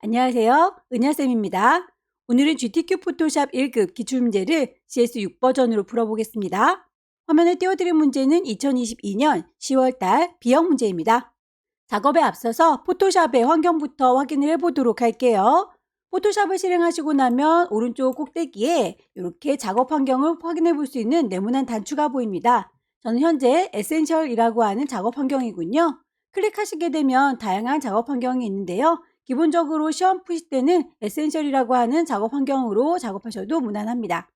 안녕하세요. 은하쌤입니다. 오늘은 GTQ 포토샵 1급 기출문제를 CS6 버전으로 풀어보겠습니다. 화면에 띄워드린 문제는 2022년 10월달 B형 문제입니다. 작업에 앞서서 포토샵의 환경부터 확인을 해보도록 할게요. 포토샵을 실행하시고 나면 오른쪽 꼭대기에 이렇게 작업 환경을 확인해 볼 수 있는 네모난 단추가 보입니다. 저는 현재 에센셜이라고 하는 작업 환경이군요. 클릭하시게 되면 다양한 작업 환경이 있는데요. 기본적으로 시험 푸실 때는 에센셜이라고 하는 작업 환경으로 작업하셔도 무난합니다.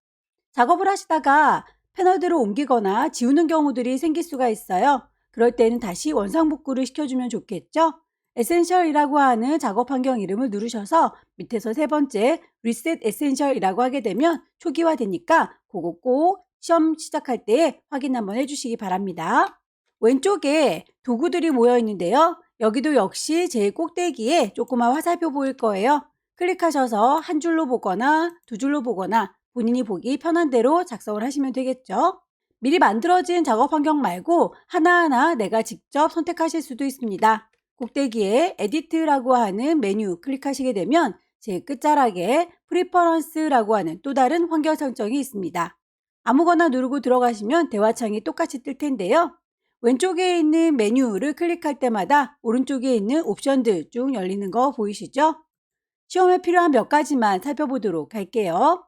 작업을 하시다가 패널들을 옮기거나 지우는 경우들이 생길 수가 있어요. 그럴 때는 다시 원상복구를 시켜주면 좋겠죠? 에센셜이라고 하는 작업 환경 이름을 누르셔서 밑에서 세 번째 리셋 에센셜이라고 하게 되면 초기화되니까 그거 꼭 시험 시작할 때 확인 한번 해주시기 바랍니다. 왼쪽에 도구들이 모여 있는데요. 여기도 역시 제일 꼭대기에 조그만 화살표 보일 거예요. 클릭하셔서 한 줄로 보거나 두 줄로 보거나 본인이 보기 편한 대로 작성을 하시면 되겠죠. 미리 만들어진 작업 환경 말고 하나하나 내가 직접 선택하실 수도 있습니다. 꼭대기에 에디트라고 하는 메뉴 클릭하시게 되면 제일 끝자락에 프리퍼런스라고 하는 또 다른 환경 설정이 있습니다. 아무거나 누르고 들어가시면 대화창이 똑같이 뜰 텐데요. 왼쪽에 있는 메뉴를 클릭할 때마다 오른쪽에 있는 옵션들 쭉 열리는 거 보이시죠? 시험에 필요한 몇 가지만 살펴보도록 할게요.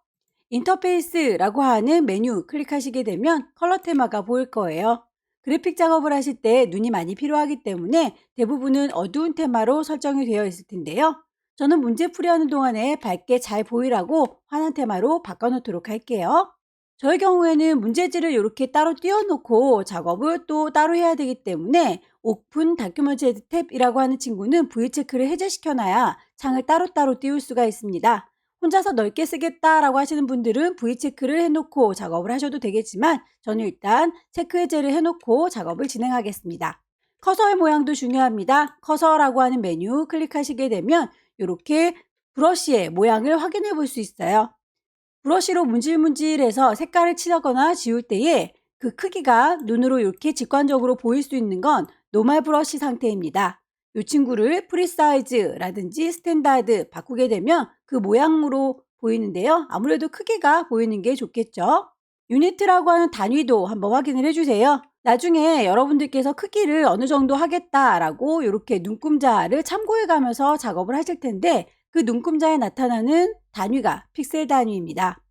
인터페이스라고 하는 메뉴 클릭하시게 되면 컬러 테마가 보일 거예요. 그래픽 작업을 하실 때 눈이 많이 필요하기 때문에 대부분은 어두운 테마로 설정이 되어 있을 텐데요. 저는 문제 풀이하는 동안에 밝게 잘 보이라고 환한 테마로 바꿔놓도록 할게요. 저의 경우에는 문제지를 이렇게 따로 띄워놓고 작업을 또 따로 해야 되기 때문에 오픈 다큐먼트 탭이라고 하는 친구는 V체크를 해제시켜놔야 창을 따로따로 띄울 수가 있습니다. 혼자서 넓게 쓰겠다라고 하시는 분들은 V체크를 해놓고 작업을 하셔도 되겠지만 저는 일단 체크 해제를 해놓고 작업을 진행하겠습니다. 커서의 모양도 중요합니다. 커서라고 하는 메뉴 클릭하시게 되면 이렇게 브러쉬의 모양을 확인해 볼 수 있어요. 브러쉬로 문질문질해서 색깔을 칠하거나 지울 때에 그 크기가 눈으로 이렇게 직관적으로 보일 수 있는 건 노멀 브러쉬 상태입니다. 이 친구를 프리사이즈라든지 스탠다드 바꾸게 되면 그 모양으로 보이는데요. 아무래도 크기가 보이는 게 좋겠죠. 유니트라고 하는 단위도 한번 확인을 해주세요. 나중에 여러분들께서 크기를 어느 정도 하겠다라고 이렇게 눈금자를 참고해 가면서 작업을 하실 텐데 그 눈금자에 나타나는 단위가 픽셀 단위입니다.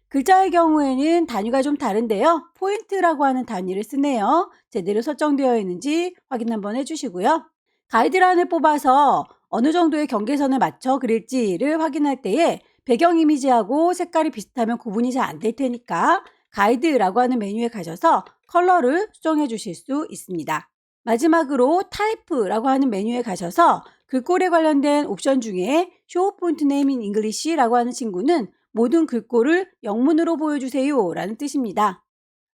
글자의 경우에는 단위가 좀 다른데요. 포인트라고 하는 단위를 쓰네요. 제대로 설정되어 있는지 확인 한번 해주시고요. 가이드라인을 뽑아서 어느 정도의 경계선을 맞춰 그릴지를 확인할 때에 배경 이미지하고 색깔이 비슷하면 구분이 잘 안 될 테니까 가이드라고 하는 메뉴에 가셔서 컬러를 수정해 주실 수 있습니다. 마지막으로 타입라고 하는 메뉴에 가셔서 글꼴에 관련된 옵션 중에 Show Font Name in English라고 하는 친구는 모든 글꼴을 영문으로 보여주세요 라는 뜻입니다.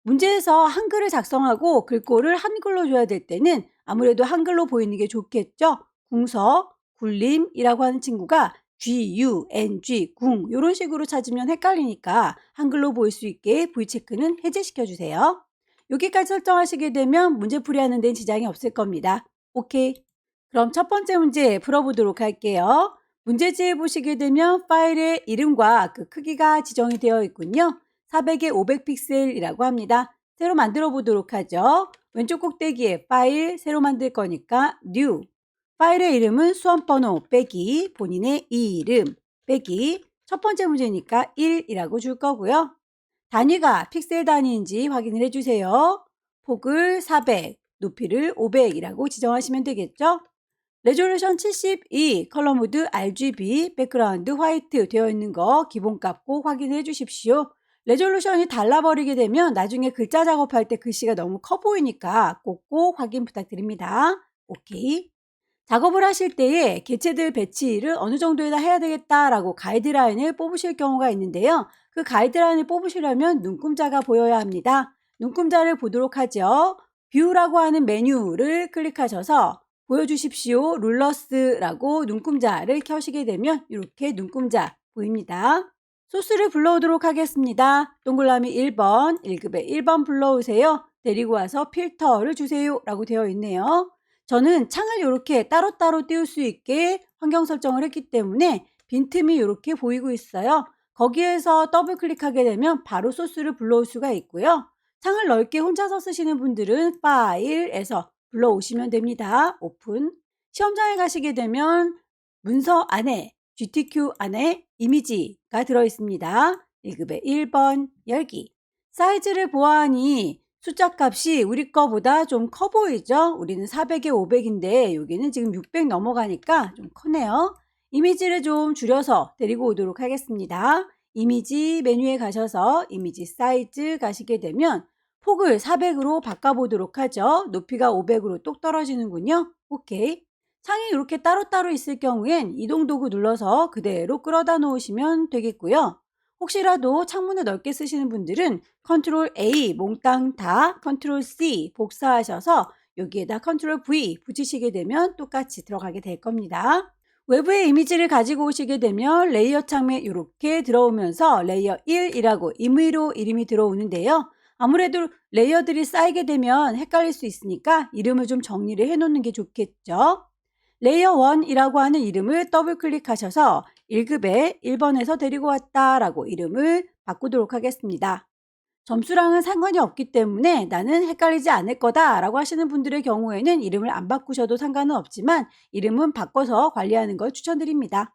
문제에서 한글을 작성하고 글꼴을 한글로 줘야 될 때는 아무래도 한글로 보이는 게 좋겠죠. 궁서, 굴림이라고 하는 친구가 G-U-N-G, 궁 이런 식으로 찾으면 헷갈리니까 한글로 보일 수 있게 V체크는 해제시켜 주세요. 여기까지 설정하시게 되면 문제 풀이하는 데는 지장이 없을 겁니다. 오케이. 그럼 첫 번째 문제 풀어보도록 할게요. 문제지에 보시게 되면 파일의 이름과 그 크기가 지정이 되어 있군요. 400에 500픽셀이라고 합니다. 새로 만들어 보도록 하죠. 왼쪽 꼭대기에 파일 새로 만들 거니까 new. 파일의 이름은 수험번호 빼기 본인의 이름 빼기 첫 번째 문제니까 1이라고 줄 거고요. 단위가 픽셀 단위인지 확인을 해주세요. 폭을 400, 높이를 500이라고 지정하시면 되겠죠. 레졸루션 72, 컬러 모드 RGB, 백그라운드 화이트 되어 있는 거 기본값 꼭 확인해 주십시오. 레졸루션이 달라버리게 되면 나중에 글자 작업할 때 글씨가 너무 커 보이니까 꼭꼭 확인 부탁드립니다. 오케이. 작업을 하실 때에 개체들 배치를 어느 정도에다 해야 되겠다라고 가이드라인을 뽑으실 경우가 있는데요. 그 가이드라인을 뽑으시려면 눈금자가 보여야 합니다. 눈금자를 보도록 하죠. 뷰라고 하는 메뉴를 클릭하셔서 보여주십시오. 룰러스라고 눈금자를 켜시게 되면 이렇게 눈금자 보입니다. 소스를 불러오도록 하겠습니다. 동그라미 1번, 1급에 1번 불러오세요. 데리고 와서 필터를 주세요 라고 되어 있네요. 저는 창을 이렇게 따로따로 띄울 수 있게 환경 설정을 했기 때문에 빈틈이 이렇게 보이고 있어요. 거기에서 더블 클릭하게 되면 바로 소스를 불러올 수가 있고요. 창을 넓게 혼자서 쓰시는 분들은 파일에서 불러오시면 됩니다. 오픈. 시험장에 가시게 되면 문서 안에 GTQ 안에 이미지가 들어있습니다. 1급의 1번 열기. 사이즈를 보아하니 숫자 값이 우리 거보다 좀 커 보이죠? 우리는 400에 500인데 여기는 지금 600 넘어가니까 좀 크네요. 이미지를 좀 줄여서 데리고 오도록 하겠습니다. 이미지 메뉴에 가셔서 이미지 사이즈 가시게 되면 폭을 400으로 바꿔보도록 하죠. 높이가 500으로 똑 떨어지는군요. 오케이. 창이 이렇게 따로따로 있을 경우엔 이동 도구 눌러서 그대로 끌어다 놓으시면 되겠고요. 혹시라도 창문을 넓게 쓰시는 분들은 컨트롤 A 몽땅 다 컨트롤 C 복사하셔서 여기에다 컨트롤 V 붙이시게 되면 똑같이 들어가게 될 겁니다. 외부의 이미지를 가지고 오시게 되면 레이어 창에 이렇게 들어오면서 레이어 1이라고 임의로 이름이 들어오는데요. 아무래도 레이어들이 쌓이게 되면 헷갈릴 수 있으니까 이름을 좀 정리를 해 놓는 게 좋겠죠. 레이어 1이라고 하는 이름을 더블 클릭하셔서 1급에 1번에서 데리고 왔다라고 이름을 바꾸도록 하겠습니다. 점수랑은 상관이 없기 때문에 나는 헷갈리지 않을 거다라고 하시는 분들의 경우에는 이름을 안 바꾸셔도 상관은 없지만 이름은 바꿔서 관리하는 걸 추천드립니다.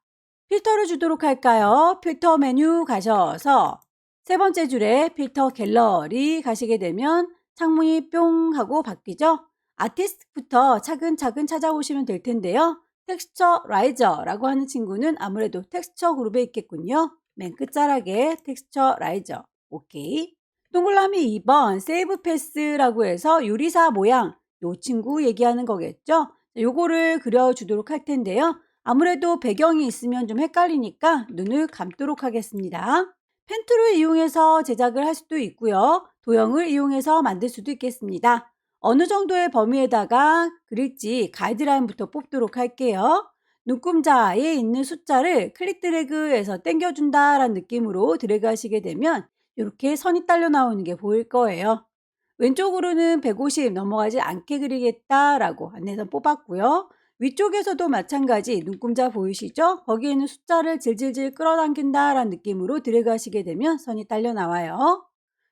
필터를 주도록 할까요? 필터 메뉴 가셔서 세 번째 줄에 필터 갤러리 가시게 되면 창문이 뿅 하고 바뀌죠? 아티스트부터 차근차근 찾아오시면 될 텐데요. 텍스처 라이저라고 하는 친구는 아무래도 텍스처 그룹에 있겠군요. 맨 끝자락에 텍스처 라이저. 오케이. 동그라미 2번 세이브 패스라고 해서 요리사 모양 요 친구 얘기하는 거겠죠. 요거를 그려주도록 할 텐데요. 아무래도 배경이 있으면 좀 헷갈리니까 눈을 감도록 하겠습니다. 펜 툴을 이용해서 제작을 할 수도 있고요. 도형을 이용해서 만들 수도 있겠습니다. 어느 정도의 범위에다가 그릴지 가이드라인부터 뽑도록 할게요. 눈금자에 있는 숫자를 클릭 드래그해서 당겨준다라는 느낌으로 드래그 하시게 되면 이렇게 선이 딸려 나오는 게 보일 거예요. 왼쪽으로는 150 넘어가지 않게 그리겠다라고 안내선 뽑았고요. 위쪽에서도 마찬가지 눈금자 보이시죠? 거기에는 숫자를 질질질 끌어당긴다라는 느낌으로 드래그 하시게 되면 선이 딸려 나와요.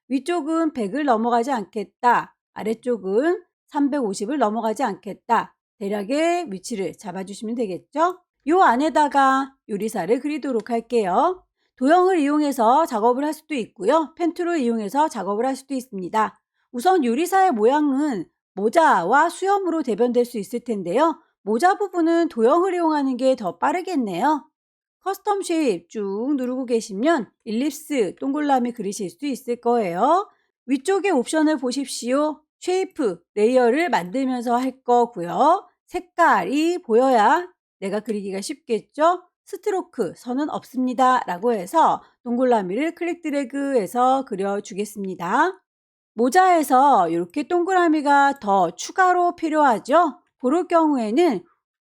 위쪽은 100을 넘어가지 않겠다. 아래쪽은 350을 넘어가지 않겠다. 대략의 위치를 잡아주시면 되겠죠? 요 안에다가 요리사를 그리도록 할게요. 도형을 이용해서 작업을 할 수도 있고요. 펜툴을 이용해서 작업을 할 수도 있습니다. 우선 요리사의 모양은 모자와 수염으로 대변될 수 있을 텐데요. 모자 부분은 도형을 이용하는 게 더 빠르겠네요. 커스텀 쉐입 쭉 누르고 계시면 일립스 동글라미 그리실 수 있을 거예요. 위쪽에 옵션을 보십시오. 쉐이프, 레이어를 만들면서 할 거고요. 색깔이 보여야 내가 그리기가 쉽겠죠? 스트로크, 선은 없습니다. 라고 해서 동글라미를 클릭 드래그해서 그려주겠습니다. 모자에서 이렇게 동그라미가 더 추가로 필요하죠? 그럴 경우에는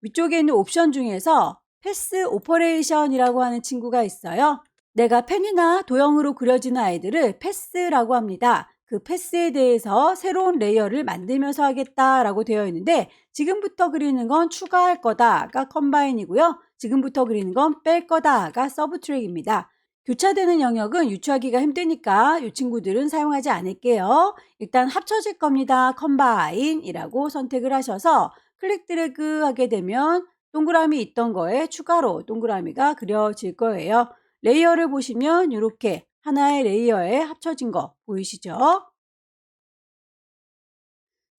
위쪽에 있는 옵션 중에서 패스 오퍼레이션이라고 하는 친구가 있어요. 내가 펜이나 도형으로 그려지는 아이들을 패스라고 합니다. 그 패스에 대해서 새로운 레이어를 만들면서 하겠다라고 되어 있는데 지금부터 그리는 건 추가할 거다가 컴바인이고요. 지금부터 그리는 건 뺄 거다가 서브트랙입니다. 교차되는 영역은 유추하기가 힘드니까 이 친구들은 사용하지 않을게요. 일단 합쳐질 겁니다. 컴바인이라고 선택을 하셔서 클릭 드래그 하게 되면 동그라미 있던 거에 추가로 동그라미가 그려질 거예요. 레이어를 보시면 이렇게 하나의 레이어에 합쳐진 거 보이시죠?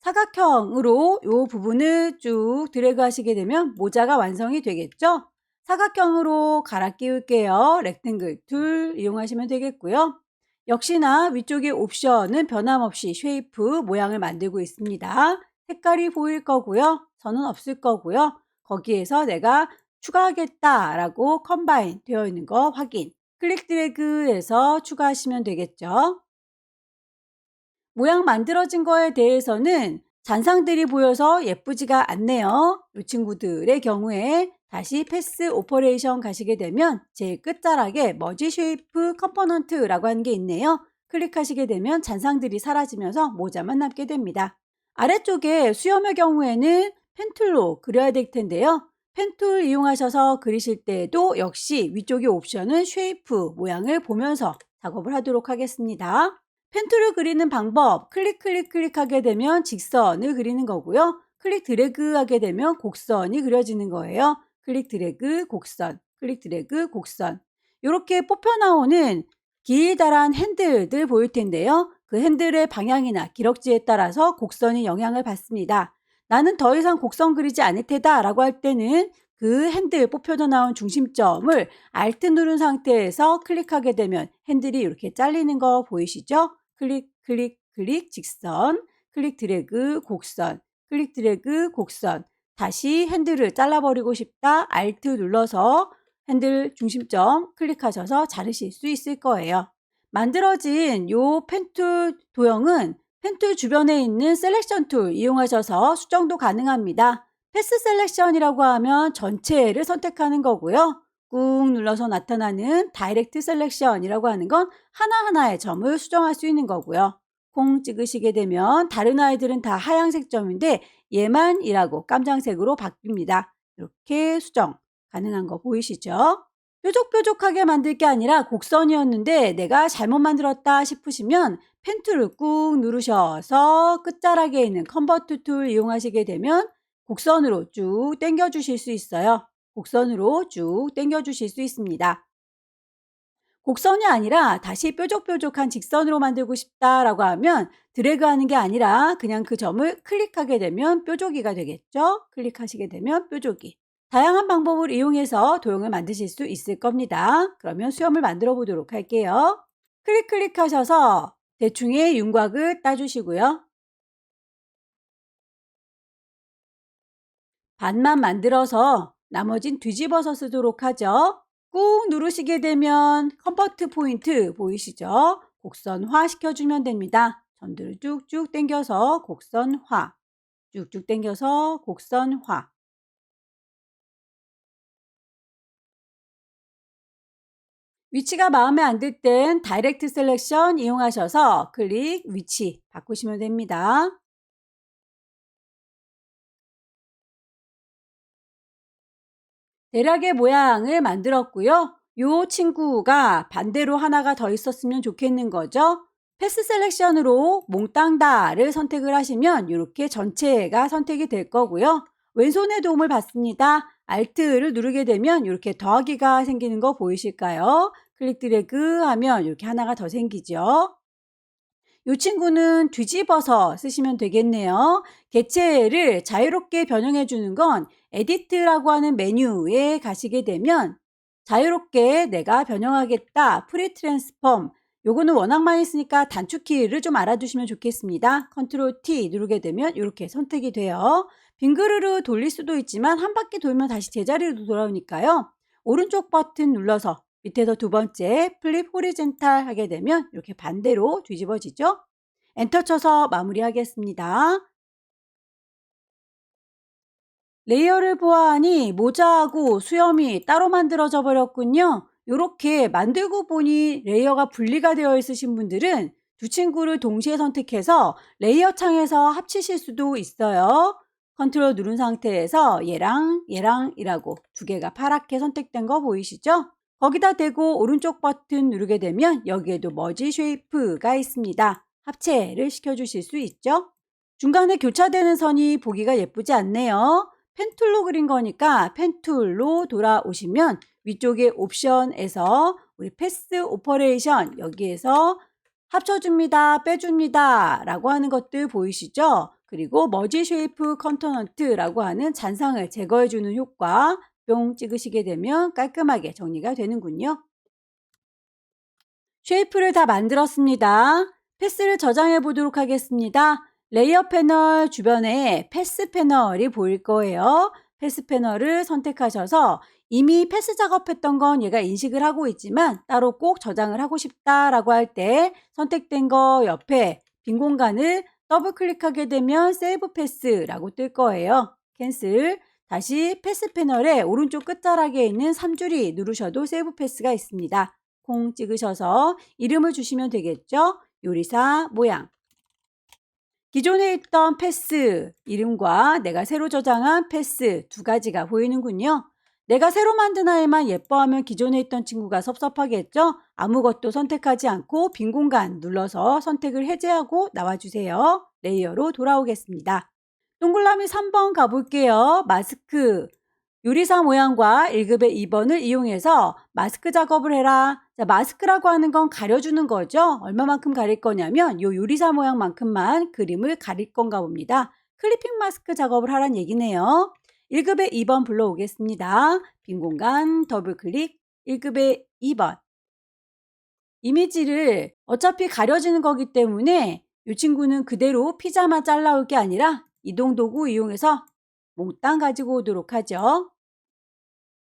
사각형으로 이 부분을 쭉 드래그 하시게 되면 모자가 완성이 되겠죠? 사각형으로 갈아 끼울게요. 렉탱글 툴 이용하시면 되겠고요. 역시나 위쪽의 옵션은 변함없이 쉐이프 모양을 만들고 있습니다. 색깔이 보일 거고요. 선은 없을 거고요. 거기에서 내가 추가하겠다라고 컴바인 되어 있는 거 확인. 클릭 드래그해서 추가하시면 되겠죠. 모양 만들어진 거에 대해서는 잔상들이 보여서 예쁘지가 않네요. 이 친구들의 경우에 다시 패스 오퍼레이션 가시게 되면 제일 끝자락에 머지 쉐이프 컴포넌트라고 하는 게 있네요. 클릭하시게 되면 잔상들이 사라지면서 모자만 남게 됩니다. 아래쪽에 수염의 경우에는 펜툴로 그려야 될 텐데요. 펜툴 이용하셔서 그리실 때도 역시 위쪽의 옵션은 쉐이프 모양을 보면서 작업을 하도록 하겠습니다. 펜툴을 그리는 방법, 클릭하게 되면 직선을 그리는 거고요. 클릭 드래그 하게 되면 곡선이 그려지는 거예요. 클릭 드래그 곡선, 클릭 드래그 곡선. 이렇게 뽑혀 나오는 길다란 핸들들 보일 텐데요. 그 핸들의 방향이나 기럭지에 따라서 곡선이 영향을 받습니다. 나는 더 이상 곡선 그리지 않을 테다 라고 할 때는 그 핸들 뽑혀져 나온 중심점을 Alt 누른 상태에서 클릭하게 되면 핸들이 이렇게 잘리는 거 보이시죠? 클릭 직선, 클릭 드래그 곡선, 클릭 드래그 곡선. 다시 핸들을 잘라버리고 싶다. Alt 눌러서 핸들 중심점 클릭하셔서 자르실 수 있을 거예요. 만들어진 요 펜툴 도형은 펜툴 주변에 있는 셀렉션 툴 이용하셔서 수정도 가능합니다. 패스 셀렉션이라고 하면 전체를 선택하는 거고요. 꾹 눌러서 나타나는 다이렉트 셀렉션이라고 하는 건 하나하나의 점을 수정할 수 있는 거고요. 콩 찍으시게 되면 다른 아이들은 다 하얀색 점인데 얘만이라고 깜장색으로 바뀝니다. 이렇게 수정 가능한 거 보이시죠? 뾰족뾰족하게 만들 게 아니라 곡선이었는데 내가 잘못 만들었다 싶으시면 펜툴을 꾹 누르셔서 끝자락에 있는 컨버트 툴 이용하시게 되면 곡선으로 쭉 당겨 주실 수 있어요. 곡선으로 쭉 당겨 주실 수 있습니다. 곡선이 아니라 다시 뾰족뾰족한 직선으로 만들고 싶다라고 하면 드래그 하는 게 아니라 그냥 그 점을 클릭하게 되면 뾰족이가 되겠죠? 클릭하시게 되면 뾰족이. 다양한 방법을 이용해서 도형을 만드실 수 있을 겁니다. 그러면 수염을 만들어 보도록 할게요. 클릭하셔서 대충의 윤곽을 따주시고요. 반만 만들어서 나머진 뒤집어서 쓰도록 하죠. 꾹 누르시게 되면 컨버트 포인트 보이시죠? 곡선화 시켜주면 됩니다. 전들을 쭉쭉 당겨서 곡선화, 쭉쭉 당겨서 곡선화. 위치가 마음에 안 들 땐 다이렉트 셀렉션 이용하셔서 클릭 위치 바꾸시면 됩니다. 대략의 모양을 만들었고요. 요 친구가 반대로 하나가 더 있었으면 좋겠는 거죠. 패스 셀렉션으로 몽땅다를 선택을 하시면 이렇게 전체가 선택이 될 거고요. 왼손의 도움을 받습니다. Alt를 누르게 되면 이렇게 더하기가 생기는 거 보이실까요? 클릭 드래그 하면 이렇게 하나가 더 생기죠. 이 친구는 뒤집어서 쓰시면 되겠네요. 개체를 자유롭게 변형해 주는 건 에디트라고 하는 메뉴에 가시게 되면 자유롭게 내가 변형하겠다. 프리 트랜스폼. 요거는 워낙 많이 쓰니까 단축키를 좀 알아두시면 좋겠습니다. 컨트롤 T 누르게 되면 이렇게 선택이 돼요. 빙그르르 돌릴 수도 있지만 한 바퀴 돌면 다시 제자리로 돌아오니까요. 오른쪽 버튼 눌러서 밑에서 두 번째 플립 호리젠탈 하게 되면 이렇게 반대로 뒤집어지죠. 엔터 쳐서 마무리하겠습니다. 레이어를 보아하니 모자하고 수염이 따로 만들어져 버렸군요. 이렇게 만들고 보니 레이어가 분리가 되어 있으신 분들은 두 친구를 동시에 선택해서 레이어 창에서 합치실 수도 있어요. 컨트롤 누른 상태에서 얘랑이라고 두 개가 파랗게 선택된 거 보이시죠? 거기다 대고 오른쪽 버튼 누르게 되면 여기에도 머지 쉐이프가 있습니다. 합체를 시켜주실 수 있죠? 중간에 교차되는 선이 보기가 예쁘지 않네요. 펜툴로 그린 거니까 펜툴로 돌아오시면 위쪽에 옵션에서 우리 패스 오퍼레이션 여기에서 합쳐줍니다, 빼줍니다 라고 하는 것들 보이시죠? 그리고 머지 쉐이프 컨토넌트라고 하는 잔상을 제거해주는 효과 뿅 찍으시게 되면 깔끔하게 정리가 되는군요. 쉐이프를 다 만들었습니다. 패스를 저장해 보도록 하겠습니다. 레이어 패널 주변에 패스 패널이 보일 거예요. 패스 패널을 선택하셔서 이미 패스 작업했던 건 얘가 인식을 하고 있지만 따로 꼭 저장을 하고 싶다라고 할 때 선택된 거 옆에 빈 공간을 더블 클릭하게 되면 세이브 패스라고 뜰 거예요. 캔슬. 다시 패스 패널의 오른쪽 끝자락에 있는 3줄이 누르셔도 세이브 패스가 있습니다. 콩 찍으셔서 이름을 주시면 되겠죠? 요리사 모양. 기존에 있던 패스 이름과 내가 새로 저장한 패스 두 가지가 보이는군요. 내가 새로 만든 아이만 예뻐하면 기존에 있던 친구가 섭섭하겠죠? 아무것도 선택하지 않고 빈 공간 눌러서 선택을 해제하고 나와주세요. 레이어로 돌아오겠습니다. 동글라미 3번 가볼게요. 마스크. 요리사 모양과 1급의 2번을 이용해서 마스크 작업을 해라. 자, 마스크라고 하는 건 가려주는 거죠. 얼마만큼 가릴 거냐면 요 요리사 모양만큼만 그림을 가릴 건가 봅니다. 클리핑 마스크 작업을 하란 얘기네요. 1급의 2번 불러오겠습니다. 빈 공간 더블 클릭 1급의 2번. 이미지를 어차피 가려지는 거기 때문에 이 친구는 그대로 피자만 잘라올 게 아니라 이동 도구 이용해서 몽땅 가지고 오도록 하죠.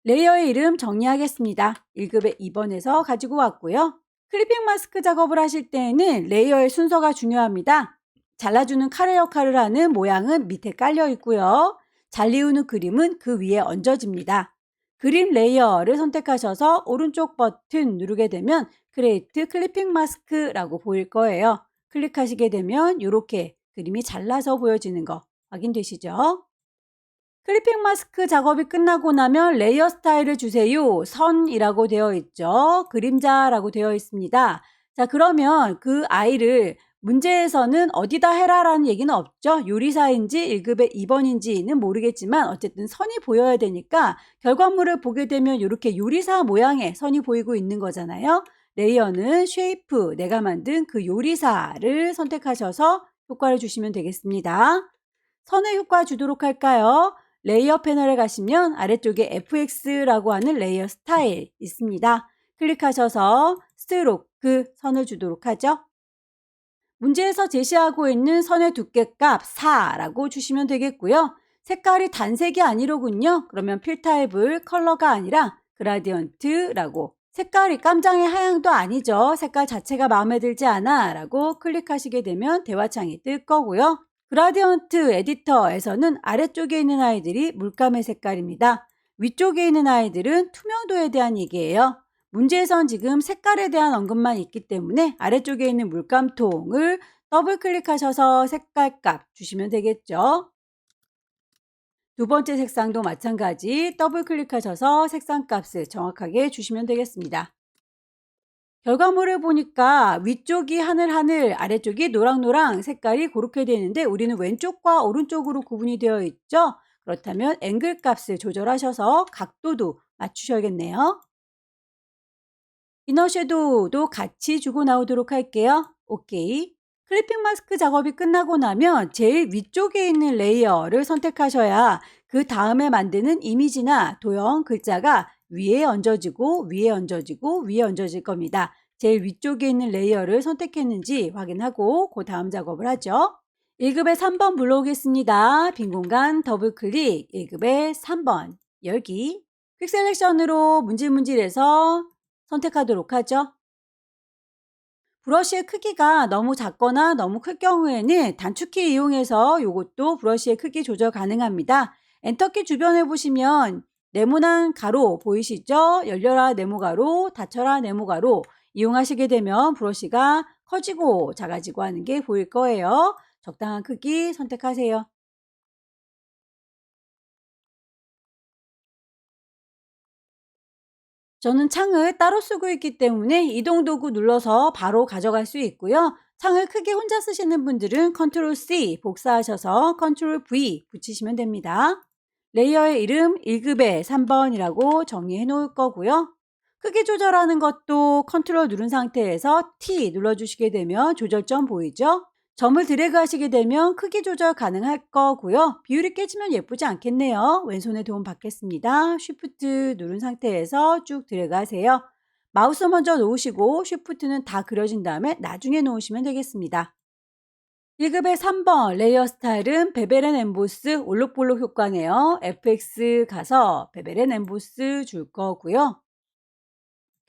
레이어의 이름 정리하겠습니다. 1급의 2번에서 가지고 왔고요. 클리핑 마스크 작업을 하실 때에는 레이어의 순서가 중요합니다. 잘라주는 칼의 역할을 하는 모양은 밑에 깔려 있고요. 잘리우는 그림은 그 위에 얹어집니다. 그림 레이어를 선택하셔서 오른쪽 버튼 누르게 되면 크리에이트 클리핑 마스크라고 보일 거예요. 클릭하시게 되면 이렇게 그림이 잘라서 보여지는 거 확인되시죠? 클리핑 마스크 작업이 끝나고 나면 레이어 스타일을 주세요. 선이라고 되어 있죠. 그림자라고 되어 있습니다. 자, 그러면 그 아이를 문제에서는 어디다 해라라는 얘기는 없죠. 요리사인지 1급의 2번인지는 모르겠지만 어쨌든 선이 보여야 되니까 결과물을 보게 되면 이렇게 요리사 모양의 선이 보이고 있는 거잖아요. 레이어는 쉐이프, 내가 만든 그 요리사를 선택하셔서 효과를 주시면 되겠습니다. 선의 효과 주도록 할까요? 레이어 패널에 가시면 아래쪽에 FX라고 하는 레이어 스타일 있습니다. 클릭하셔서 스트로크 선을 주도록 하죠. 문제에서 제시하고 있는 선의 두께값 4라고 주시면 되겠고요. 색깔이 단색이 아니로군요. 그러면 필 타입을 컬러가 아니라 그라디언트라고, 색깔이 깜장의 하향도 아니죠. 색깔 자체가 마음에 들지 않아 라고 클릭하시게 되면 대화창이 뜰 거고요. 그라디언트 에디터에서는 아래쪽에 있는 아이들이 물감의 색깔입니다. 위쪽에 있는 아이들은 투명도에 대한 얘기예요. 문제에선 지금 색깔에 대한 언급만 있기 때문에 아래쪽에 있는 물감통을 더블 클릭하셔서 색깔값 주시면 되겠죠. 두 번째 색상도 마찬가지 더블 클릭하셔서 색상값을 정확하게 주시면 되겠습니다. 결과물을 보니까 위쪽이 하늘, 아래쪽이 노랑노랑 색깔이 그렇게 되는데 우리는 왼쪽과 오른쪽으로 구분이 되어 있죠. 그렇다면 앵글 값을 조절하셔서 각도도 맞추셔야겠네요. 이너 섀도우도 같이 주고 나오도록 할게요. 오케이. 클리핑 마스크 작업이 끝나고 나면 제일 위쪽에 있는 레이어를 선택하셔야 그 다음에 만드는 이미지나 도형, 글자가 위에 얹어지고 위에 얹어지고 위에 얹어질 겁니다. 제일 위쪽에 있는 레이어를 선택했는지 확인하고 그 다음 작업을 하죠. 1급의 3번 불러오겠습니다. 빈 공간 더블 클릭 1급의 3번 열기 퀵 셀렉션으로 문질문질해서 선택하도록 하죠. 브러쉬의 크기가 너무 작거나 너무 클 경우에는 단축키 이용해서 이것도 브러쉬의 크기 조절 가능합니다. 엔터키 주변에 보시면 네모난 가로 보이시죠? 열려라 네모 가로, 닫혀라 네모 가로 이용하시게 되면 브러쉬가 커지고 작아지고 하는 게 보일 거예요. 적당한 크기 선택하세요. 저는 창을 따로 쓰고 있기 때문에 이동 도구 눌러서 바로 가져갈 수 있고요. 창을 크게 혼자 쓰시는 분들은 컨트롤 C 복사하셔서 컨트롤 V 붙이시면 됩니다. 레이어의 이름 1급의 3번이라고 정리해 놓을 거고요. 크기 조절하는 것도 컨트롤 누른 상태에서 T 눌러주시게 되면 조절점 보이죠? 점을 드래그 하시게 되면 크기 조절 가능할 거고요. 비율이 깨지면 예쁘지 않겠네요. 왼손에 도움 받겠습니다. 쉬프트 누른 상태에서 쭉 드래그 하세요. 마우스 먼저 놓으시고 쉬프트는 다 그려진 다음에 나중에 놓으시면 되겠습니다. 1급의 3번 레이어 스타일은 베벨 앤 엠보스 올록볼록 효과네요. FX 가서 베벨 앤 엠보스 줄 거고요.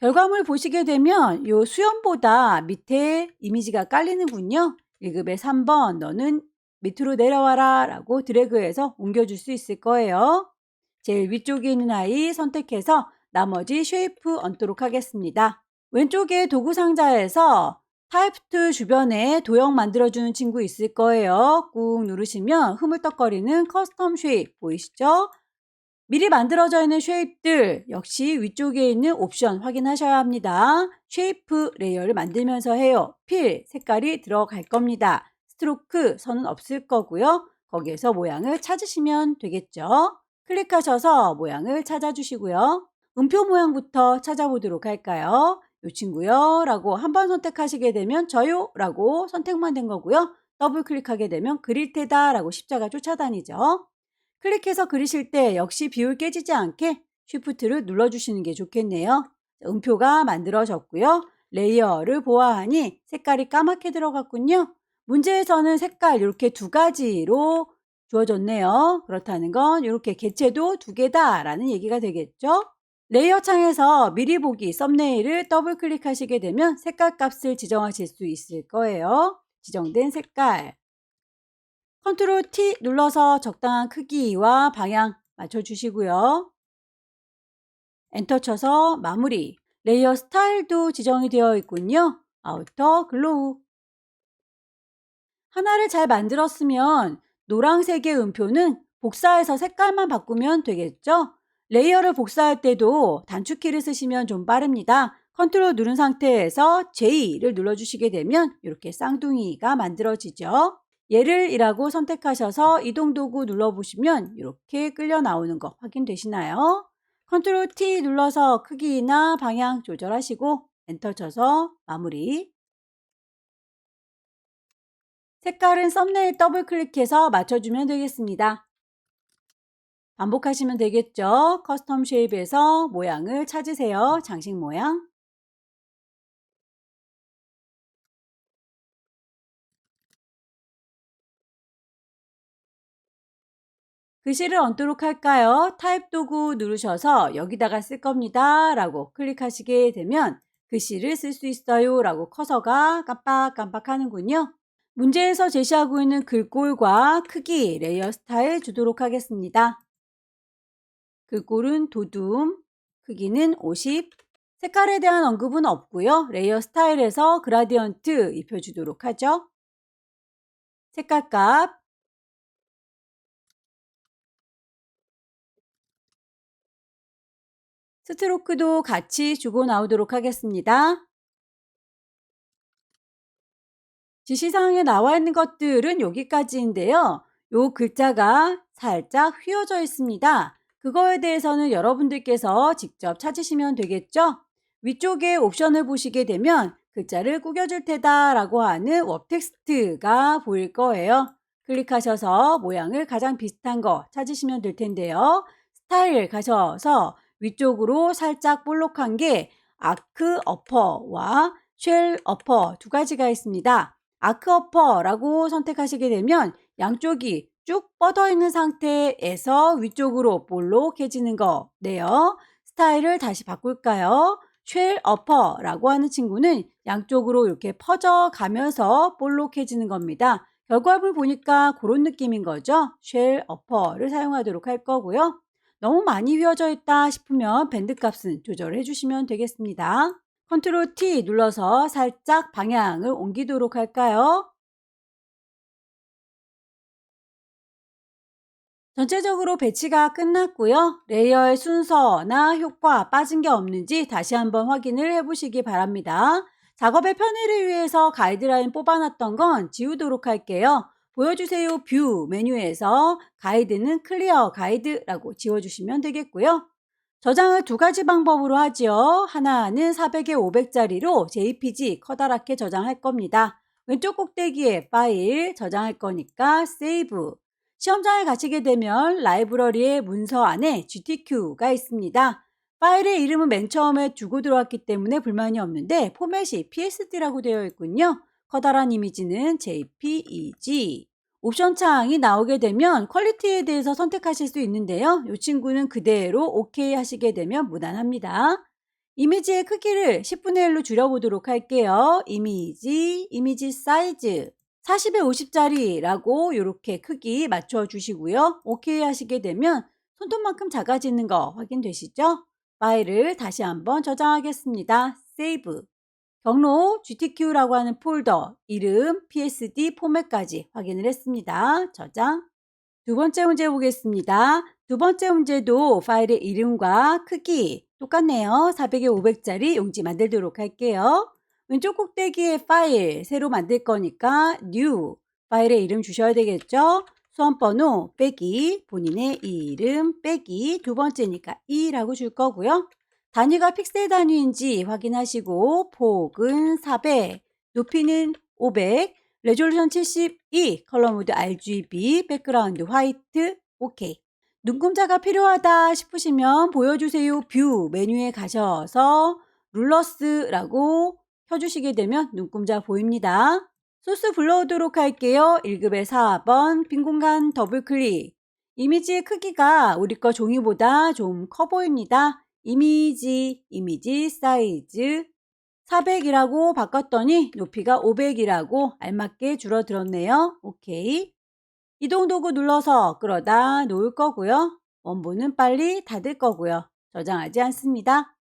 결과물 보시게 되면 이 수염보다 밑에 이미지가 깔리는군요. 1급의 3번 너는 밑으로 내려와라 라고 드래그해서 옮겨줄 수 있을 거예요. 제일 위쪽에 있는 아이 선택해서 나머지 쉐이프 얹도록 하겠습니다. 왼쪽에 도구 상자에서 타입2 주변에 도형 만들어주는 친구 있을 거예요. 꾹 누르시면 흐물떡거리는 커스텀 쉐입 보이시죠? 미리 만들어져 있는 쉐입들 역시 위쪽에 있는 옵션 확인하셔야 합니다. 쉐이프 레이어를 만들면서 해요. 필 색깔이 들어갈 겁니다. 스트로크 선은 없을 거고요. 거기에서 모양을 찾으시면 되겠죠. 클릭하셔서 모양을 찾아주시고요. 음표 모양부터 찾아보도록 할까요? 요 친구요 라고 한번 선택하시게 되면 저요 라고 선택만 된 거고요. 더블 클릭하게 되면 그릴 테다 라고 십자가 쫓아다니죠. 클릭해서 그리실 때 역시 비율 깨지지 않게 쉬프트를 눌러주시는 게 좋겠네요. 음표가 만들어졌고요. 레이어를 보아하니 색깔이 까맣게 들어갔군요. 문제에서는 색깔 이렇게 두 가지로 주어졌네요. 그렇다는 건 이렇게 개체도 두 개다 라는 얘기가 되겠죠. 레이어 창에서 미리 보기 썸네일을 더블 클릭하시게 되면 색깔 값을 지정하실 수 있을 거예요. 지정된 색깔 컨트롤 T 눌러서 적당한 크기와 방향 맞춰주시고요. 엔터 쳐서 마무리. 레이어 스타일도 지정이 되어 있군요. 아우터 글로우. 하나를 잘 만들었으면 노란색의 음표는 복사해서 색깔만 바꾸면 되겠죠? 레이어를 복사할 때도 단축키를 쓰시면 좀 빠릅니다. 컨트롤 누른 상태에서 J를 눌러주시게 되면 이렇게 쌍둥이가 만들어지죠. 얘를 이라고 선택하셔서 이동 도구 눌러보시면 이렇게 끌려 나오는 거 확인되시나요? 컨트롤 T 눌러서 크기나 방향 조절하시고 엔터 쳐서 마무리. 색깔은 썸네일 더블 클릭해서 맞춰주면 되겠습니다. 반복하시면 되겠죠? 커스텀 쉐입에서 모양을 찾으세요. 장식 모양. 글씨를 얹도록 할까요? 타입 도구 누르셔서 여기다가 쓸 겁니다. 라고 클릭하시게 되면 글씨를 쓸 수 있어요. 라고 커서가 깜빡깜빡 하는군요. 문제에서 제시하고 있는 글꼴과 크기, 레이어 스타일 주도록 하겠습니다. 글꼴은 도둠, 크기는 50, 색깔에 대한 언급은 없고요. 레이어 스타일에서 그라디언트 입혀주도록 하죠. 색깔값, 스트로크도 같이 주고 나오도록 하겠습니다. 지시사항에 나와 있는 것들은 여기까지인데요. 요 글자가 살짝 휘어져 있습니다. 그거에 대해서는 여러분들께서 직접 찾으시면 되겠죠? 위쪽에 옵션을 보시게 되면 글자를 구겨줄 테다 라고 하는 웹텍스트가 보일 거예요. 클릭하셔서 모양을 가장 비슷한 거 찾으시면 될 텐데요. 스타일 가셔서 위쪽으로 살짝 볼록한 게 아크 어퍼와 쉘 어퍼 두 가지가 있습니다. 아크 어퍼라고 선택하시게 되면 양쪽이 쭉 뻗어 있는 상태에서 위쪽으로 볼록해지는 거네요. 스타일을 다시 바꿀까요? 쉘 어퍼라고 하는 친구는 양쪽으로 이렇게 퍼져 가면서 볼록해지는 겁니다. 결과물 보니까 그런 느낌인 거죠. 쉘 어퍼를 사용하도록 할 거고요. 너무 많이 휘어져 있다 싶으면 밴드 값은 조절해 주시면 되겠습니다. 컨트롤 T 눌러서 살짝 방향을 옮기도록 할까요? 전체적으로 배치가 끝났고요. 레이어의 순서나 효과 빠진 게 없는지 다시 한번 확인을 해보시기 바랍니다. 작업의 편의를 위해서 가이드라인 뽑아놨던 건 지우도록 할게요. 보여주세요 뷰 메뉴에서 가이드는 클리어 가이드라고 지워주시면 되겠고요. 저장을 두 가지 방법으로 하죠. 하나는 400에 500짜리로 JPG 커다랗게 저장할 겁니다. 왼쪽 꼭대기에 파일 저장할 거니까 세이브. 시험장에 가시게 되면 라이브러리의 문서 안에 GTQ가 있습니다. 파일의 이름은 맨 처음에 주고 들어왔기 때문에 불만이 없는데 포맷이 PSD라고 되어 있군요. 커다란 이미지는 JPEG. 옵션 창이 나오게 되면 퀄리티에 대해서 선택하실 수 있는데요. 이 친구는 그대로 OK 하시게 되면 무난합니다. 이미지의 크기를 10분의 1로 줄여보도록 할게요. 이미지 사이즈 40에 50짜리라고 이렇게 크기 맞춰주시고요. OK 하시게 되면 손톱만큼 작아지는 거 확인되시죠? 파일을 다시 한번 저장하겠습니다. 세이브. 경로 GTQ라고 하는 폴더, 이름, PSD, 포맷까지 확인을 했습니다. 저장. 두 번째 문제 보겠습니다. 두 번째 문제도 파일의 이름과 크기 똑같네요. 400에 500짜리 용지 만들도록 할게요. 왼쪽 꼭대기에 파일 새로 만들 거니까 new 파일의 이름 주셔야 되겠죠. 수험번호 빼기 본인의 이름 빼기 두 번째니까 2라고 줄 거고요. 단위가 픽셀 단위인지 확인하시고 폭은 400, 높이는 500, 레졸루션 72, 컬러 모드 RGB, 백그라운드 화이트, 오케이. 눈금자가 필요하다 싶으시면 보여주세요 뷰 메뉴에 가셔서 룰러스라고 켜주시게 되면 눈금자 보입니다. 소스 불러오도록 할게요. 1급의 4번 빈 공간 더블 클릭. 이미지의 크기가 우리 거 종이보다 좀 커 보입니다. 이미지 사이즈 400이라고 바꿨더니 높이가 500이라고 알맞게 줄어들었네요. 오케이. 이동 도구 눌러서 끌어다 놓을 거고요. 원본은 빨리 닫을 거고요. 저장하지 않습니다.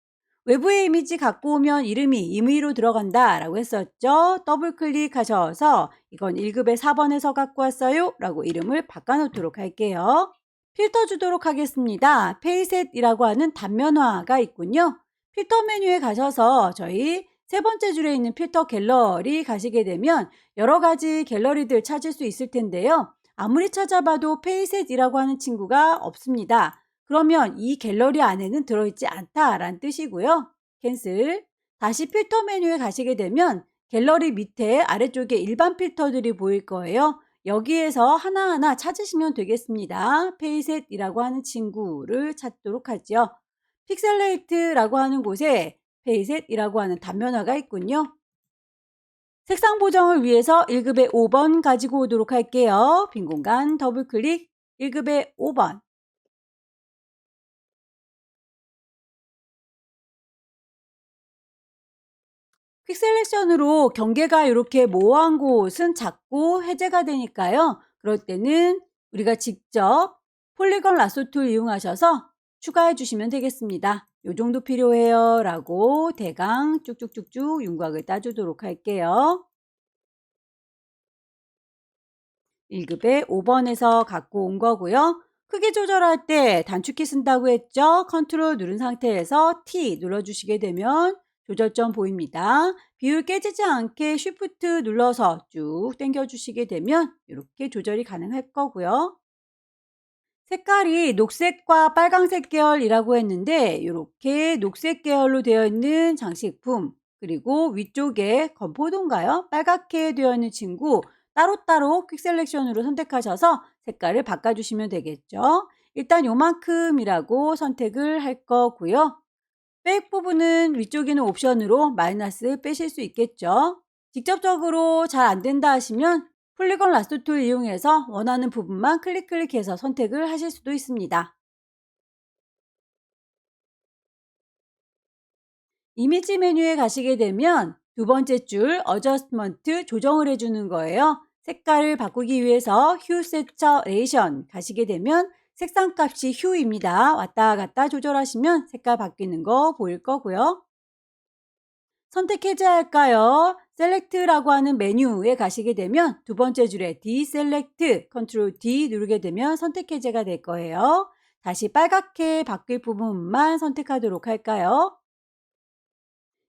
외부의 이미지 갖고 오면 이름이 임의로 들어간다 라고 했었죠. 더블 클릭하셔서 이건 1급의 4번에서 갖고 왔어요 라고 이름을 바꿔놓도록 할게요. 필터 주도록 하겠습니다. 페이셋이라고 하는 단면화가 있군요. 필터 메뉴에 가셔서 저희 세 번째 줄에 있는 필터 갤러리 가시게 되면 여러 가지 갤러리들 찾을 수 있을 텐데요. 아무리 찾아봐도 페이셋이라고 하는 친구가 없습니다. 그러면 이 갤러리 안에는 들어있지 않다라는 뜻이고요. 캔슬. 다시 필터 메뉴에 가시게 되면 갤러리 밑에 아래쪽에 일반 필터들이 보일 거예요. 여기에서 하나하나 찾으시면 되겠습니다. 페이셋이라고 하는 친구를 찾도록 하죠. 픽셀레이트라고 하는 곳에 페이셋이라고 하는 단면화가 있군요. 색상 보정을 위해서 1급의 5번 가지고 오도록 할게요. 빈 공간 더블 클릭 1급의 5번. 퀵 셀렉션으로 경계가 이렇게 모호한 곳은 자꾸 해제가 되니까요. 그럴 때는 우리가 직접 폴리건 라소 툴 이용하셔서 추가해 주시면 되겠습니다. 요 정도 필요해요 라고 대강 쭉쭉쭉쭉 윤곽을 따주도록 할게요. 1급의 5번에서 갖고 온 거고요. 크기 조절할 때 단축키 쓴다고 했죠. 컨트롤 누른 상태에서 T 눌러주시게 되면 조절점 보입니다. 비율 깨지지 않게 쉬프트 눌러서 쭉 당겨주시게 되면 이렇게 조절이 가능할 거고요. 색깔이 녹색과 빨강색 계열이라고 했는데 이렇게 녹색 계열로 되어 있는 장식품 그리고 위쪽에 건포도인가요? 빨갛게 되어 있는 친구 따로따로 퀵 셀렉션으로 선택하셔서 색깔을 바꿔주시면 되겠죠. 일단 요만큼이라고 선택을 할 거고요. 백 부분은 위쪽에는 옵션으로 마이너스 빼실 수 있겠죠. 직접적으로 잘 안 된다 하시면 폴리건 라스트 툴 이용해서 원하는 부분만 클릭해서 선택을 하실 수도 있습니다. 이미지 메뉴에 가시게 되면 두 번째 줄 어저스트먼트 조정을 해주는 거예요. 색깔을 바꾸기 위해서 휴 세처레이션 가시게 되면 색상 값이 휴입니다. 왔다 갔다 조절하시면 색깔 바뀌는 거 보일 거고요. 선택 해제할까요? 셀렉트라고 하는 메뉴에 가시게 되면 두 번째 줄에 디셀렉트 컨트롤 D 누르게 되면 선택 해제가 될 거예요. 다시 빨갛게 바뀔 부분만 선택하도록 할까요?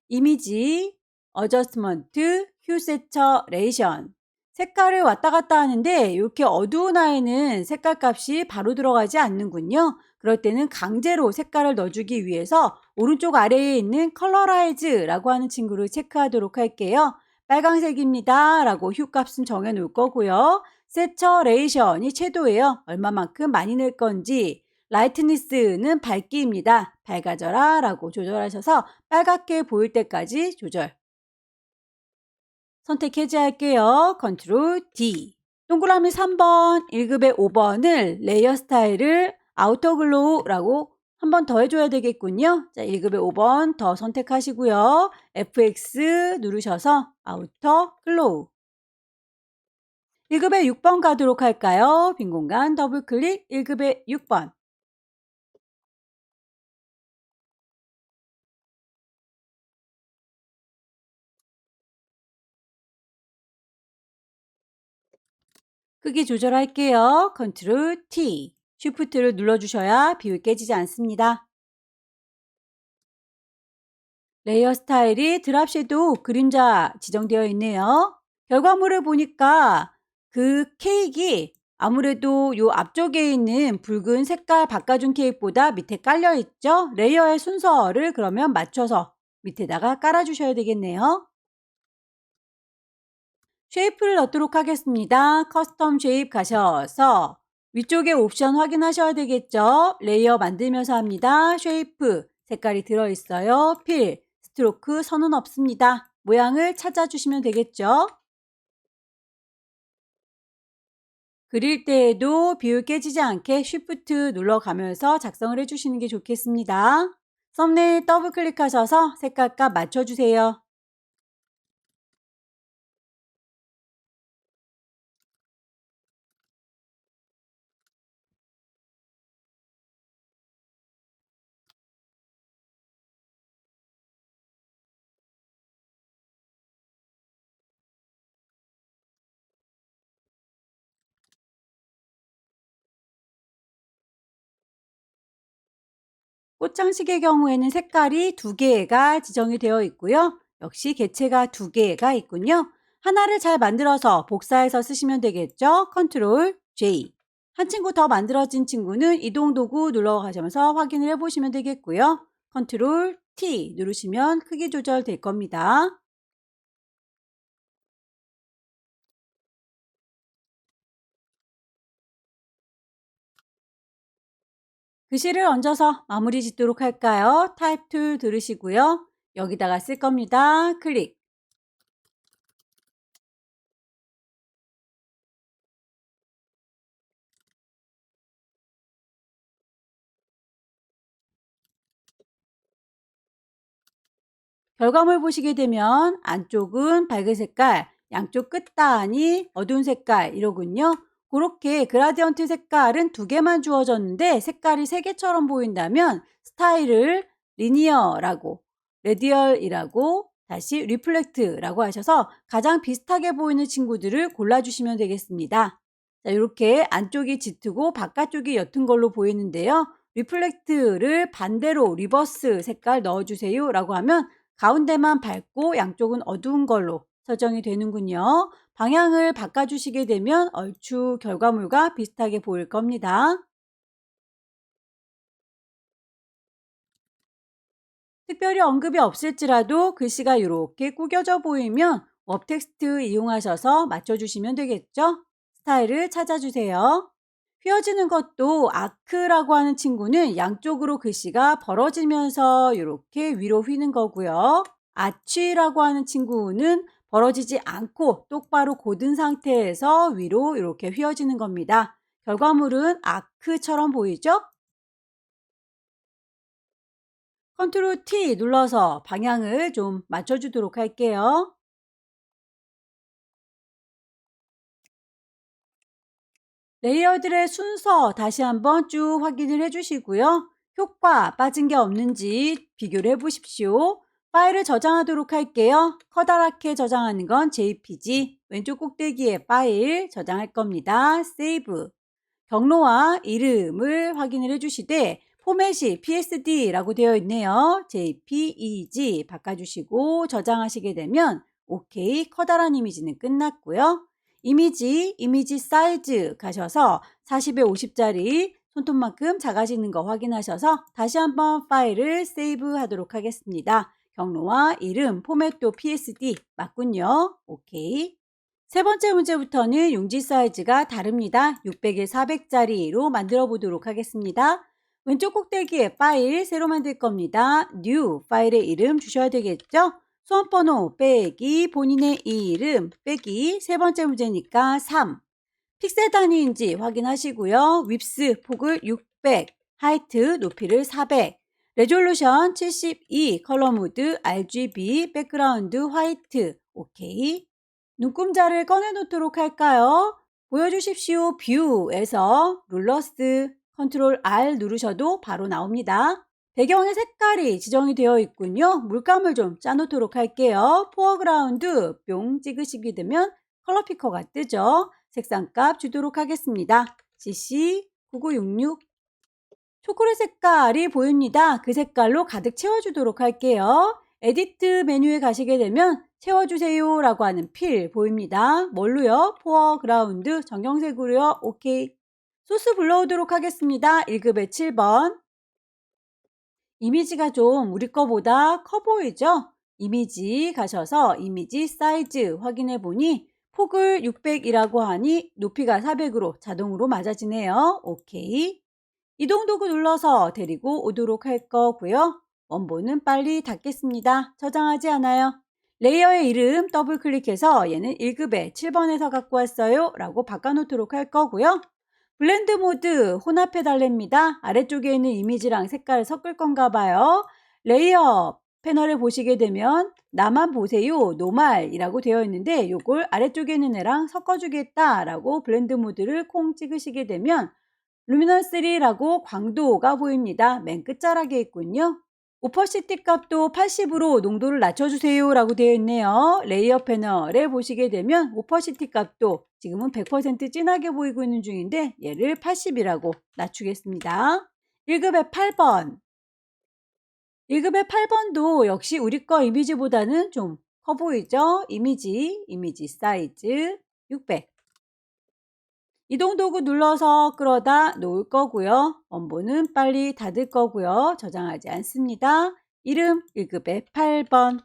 이미지, 어저스먼트, 휴 세처레이션 색깔을 왔다 갔다 하는데 이렇게 어두운 아이는 색깔 값이 바로 들어가지 않는군요. 그럴 때는 강제로 색깔을 넣어주기 위해서 오른쪽 아래에 있는 컬러라이즈라고 하는 친구를 체크하도록 할게요. 빨강색입니다 라고 휴 값은 정해 놓을 거고요. 세처레이션이 채도예요. 얼마만큼 많이 낼 건지 라이트니스는 밝기입니다. 밝아져라 라고 조절하셔서 빨갛게 보일 때까지 조절. 선택 해제할게요. 컨트롤 D. 동그라미 3번, 1급의 5번을 레이어 스타일을 아우터 글로우라고 한 번 더 해줘야 되겠군요. 자, 1급의 5번 더 선택하시고요. FX 누르셔서 아우터 글로우. 1급의 6번 가도록 할까요? 빈 공간 더블 클릭 1급의 6번. 크기 조절할게요. 컨트롤 T. 쉬프트를 눌러주셔야 비율 깨지지 않습니다. 레이어 스타일이 드랍 섀도우 그림자 지정되어 있네요. 결과물을 보니까 그 케이크 아무래도 요 앞쪽에 있는 붉은 색깔 바꿔준 케이크보다 밑에 깔려 있죠? 레이어의 순서를 그러면 맞춰서 밑에다가 깔아주셔야 되겠네요. 쉐이프를 넣도록 하겠습니다. 커스텀 쉐입 가셔서 위쪽에 옵션 확인하셔야 되겠죠? 레이어 만들면서 합니다. 쉐이프 색깔이 들어있어요. 필, 스트로크, 선은 없습니다. 모양을 찾아주시면 되겠죠? 그릴 때에도 비율 깨지지 않게 쉬프트 눌러가면서 작성을 해주시는 게 좋겠습니다. 썸네일 더블 클릭하셔서 색깔값 맞춰주세요. 꽃장식의 경우에는 색깔이 두 개가 지정이 되어 있고요. 역시 개체가 두 개가 있군요. 하나를 잘 만들어서 복사해서 쓰시면 되겠죠. 컨트롤 J. 한 친구 더 만들어진 친구는 이동 도구 눌러가시면서 확인을 해보시면 되겠고요. 컨트롤 T 누르시면 크기 조절 될 겁니다. 글씨를 얹어서 마무리 짓도록 할까요? 타입 툴 들으시고요. 여기다가 쓸 겁니다. 클릭. 결과물 보시게 되면 안쪽은 밝은 색깔, 양쪽 끝단이 어두운 색깔 이러군요. 그렇게 그라디언트 색깔은 두 개만 주어졌는데 색깔이 세 개처럼 보인다면 스타일을 리니어라고, 레디얼이라고, 다시 리플렉트라고 하셔서 가장 비슷하게 보이는 친구들을 골라주시면 되겠습니다. 자, 이렇게 안쪽이 짙고 바깥쪽이 옅은 걸로 보이는데요. 리플렉트를 반대로 리버스 색깔 넣어주세요 라고 하면 가운데만 밝고 양쪽은 어두운 걸로 설정이 되는군요. 방향을 바꿔주시게 되면 얼추 결과물과 비슷하게 보일 겁니다. 특별히 언급이 없을지라도 글씨가 이렇게 구겨져 보이면 웹 텍스트 이용하셔서 맞춰주시면 되겠죠? 스타일을 찾아주세요. 휘어지는 것도 아크라고 하는 친구는 양쪽으로 글씨가 벌어지면서 이렇게 위로 휘는 거고요. 아치라고 하는 친구는 벌어지지 않고 똑바로 곧은 상태에서 위로 이렇게 휘어지는 겁니다. 결과물은 아크처럼 보이죠? 컨트롤 T 눌러서 방향을 좀 맞춰주도록 할게요. 레이어들의 순서 다시 한번 쭉 확인을 해주시고요. 효과 빠진 게 없는지 비교를 해보십시오. 파일을 저장하도록 할게요. 커다랗게 저장하는 건 JPG. 왼쪽 꼭대기에 파일 저장할 겁니다. 세이브. 경로와 이름을 확인을 해주시되 포맷이 PSD라고 되어 있네요. JPEG 바꿔주시고 저장하시게 되면 OK. 커다란 이미지는 끝났고요. 이미지 사이즈 가셔서 40에 50짜리 손톱만큼 작아지는 거 확인하셔서 다시 한번 파일을 세이브 하도록 하겠습니다. 경로와 이름, 포맷도 PSD 맞군요. 오케이. 세 번째 문제부터는 용지 사이즈가 다릅니다. 600에 400짜리로 만들어 보도록 하겠습니다. 왼쪽 꼭대기에 파일 새로 만들 겁니다. New 파일의 이름 주셔야 되겠죠? 수험번호 빼기 본인의 이름 빼기 세 번째 문제니까 3. 픽셀 단위인지 확인하시고요. 윕스 폭을 600, 하이트 높이를 400, 레졸루션 72, 컬러 모드 RGB, 백그라운드 화이트. 오케이. 눈금자를 꺼내 놓도록 할까요? 보여주십시오. 뷰에서 룰러스 컨트롤 R 누르셔도 바로 나옵니다. 배경의 색깔이 지정이 되어 있군요. 물감을 좀 짜놓도록 할게요. 포어그라운드 뿅 찍으시게 되면 컬러 피커가 뜨죠. 색상값 주도록 하겠습니다. CC9966. 초콜릿 색깔이 보입니다. 그 색깔로 가득 채워주도록 할게요. 에디트 메뉴에 가시게 되면 채워주세요 라고 하는 필 보입니다. 뭘로요? 포어그라운드 정경색으로요. 오케이. 소스 불러오도록 하겠습니다. 1급에 7번. 이미지가 좀 우리 거보다 커 보이죠? 이미지 가셔서 이미지 사이즈 확인해 보니 폭을 600이라고 하니 높이가 400으로 자동으로 맞아지네요. 오케이. 이동 도구 눌러서 데리고 오도록 할 거고요. 원본은 빨리 닫겠습니다. 저장하지 않아요. 레이어의 이름 더블 클릭해서 얘는 1급에 7번에서 갖고 왔어요 라고 바꿔놓도록 할 거고요. 블렌드 모드 혼합해 달랍니다. 아래쪽에 있는 이미지랑 색깔을 섞을 건가 봐요. 레이어 패널을 보시게 되면 나만 보세요 노말이라고 되어 있는데 요걸 아래쪽에 있는 애랑 섞어주겠다 라고 블렌드 모드를 콩 찍으시게 되면 루미넌스리라고 광도가 보입니다. 맨 끝자락에 있군요. 오퍼시티 값도 80으로 농도를 낮춰주세요 라고 되어 있네요. 레이어 패널에 보시게 되면 오퍼시티 값도 지금은 100% 진하게 보이고 있는 중인데 얘를 80이라고 낮추겠습니다. 1급의 8번. 1급의 8번도 역시 우리 거 이미지보다는 좀 커 보이죠? 이미지 사이즈 600. 이동 도구 눌러서 끌어다 놓을 거고요. 원본은 빨리 닫을 거고요. 저장하지 않습니다. 이름 1급의 8번.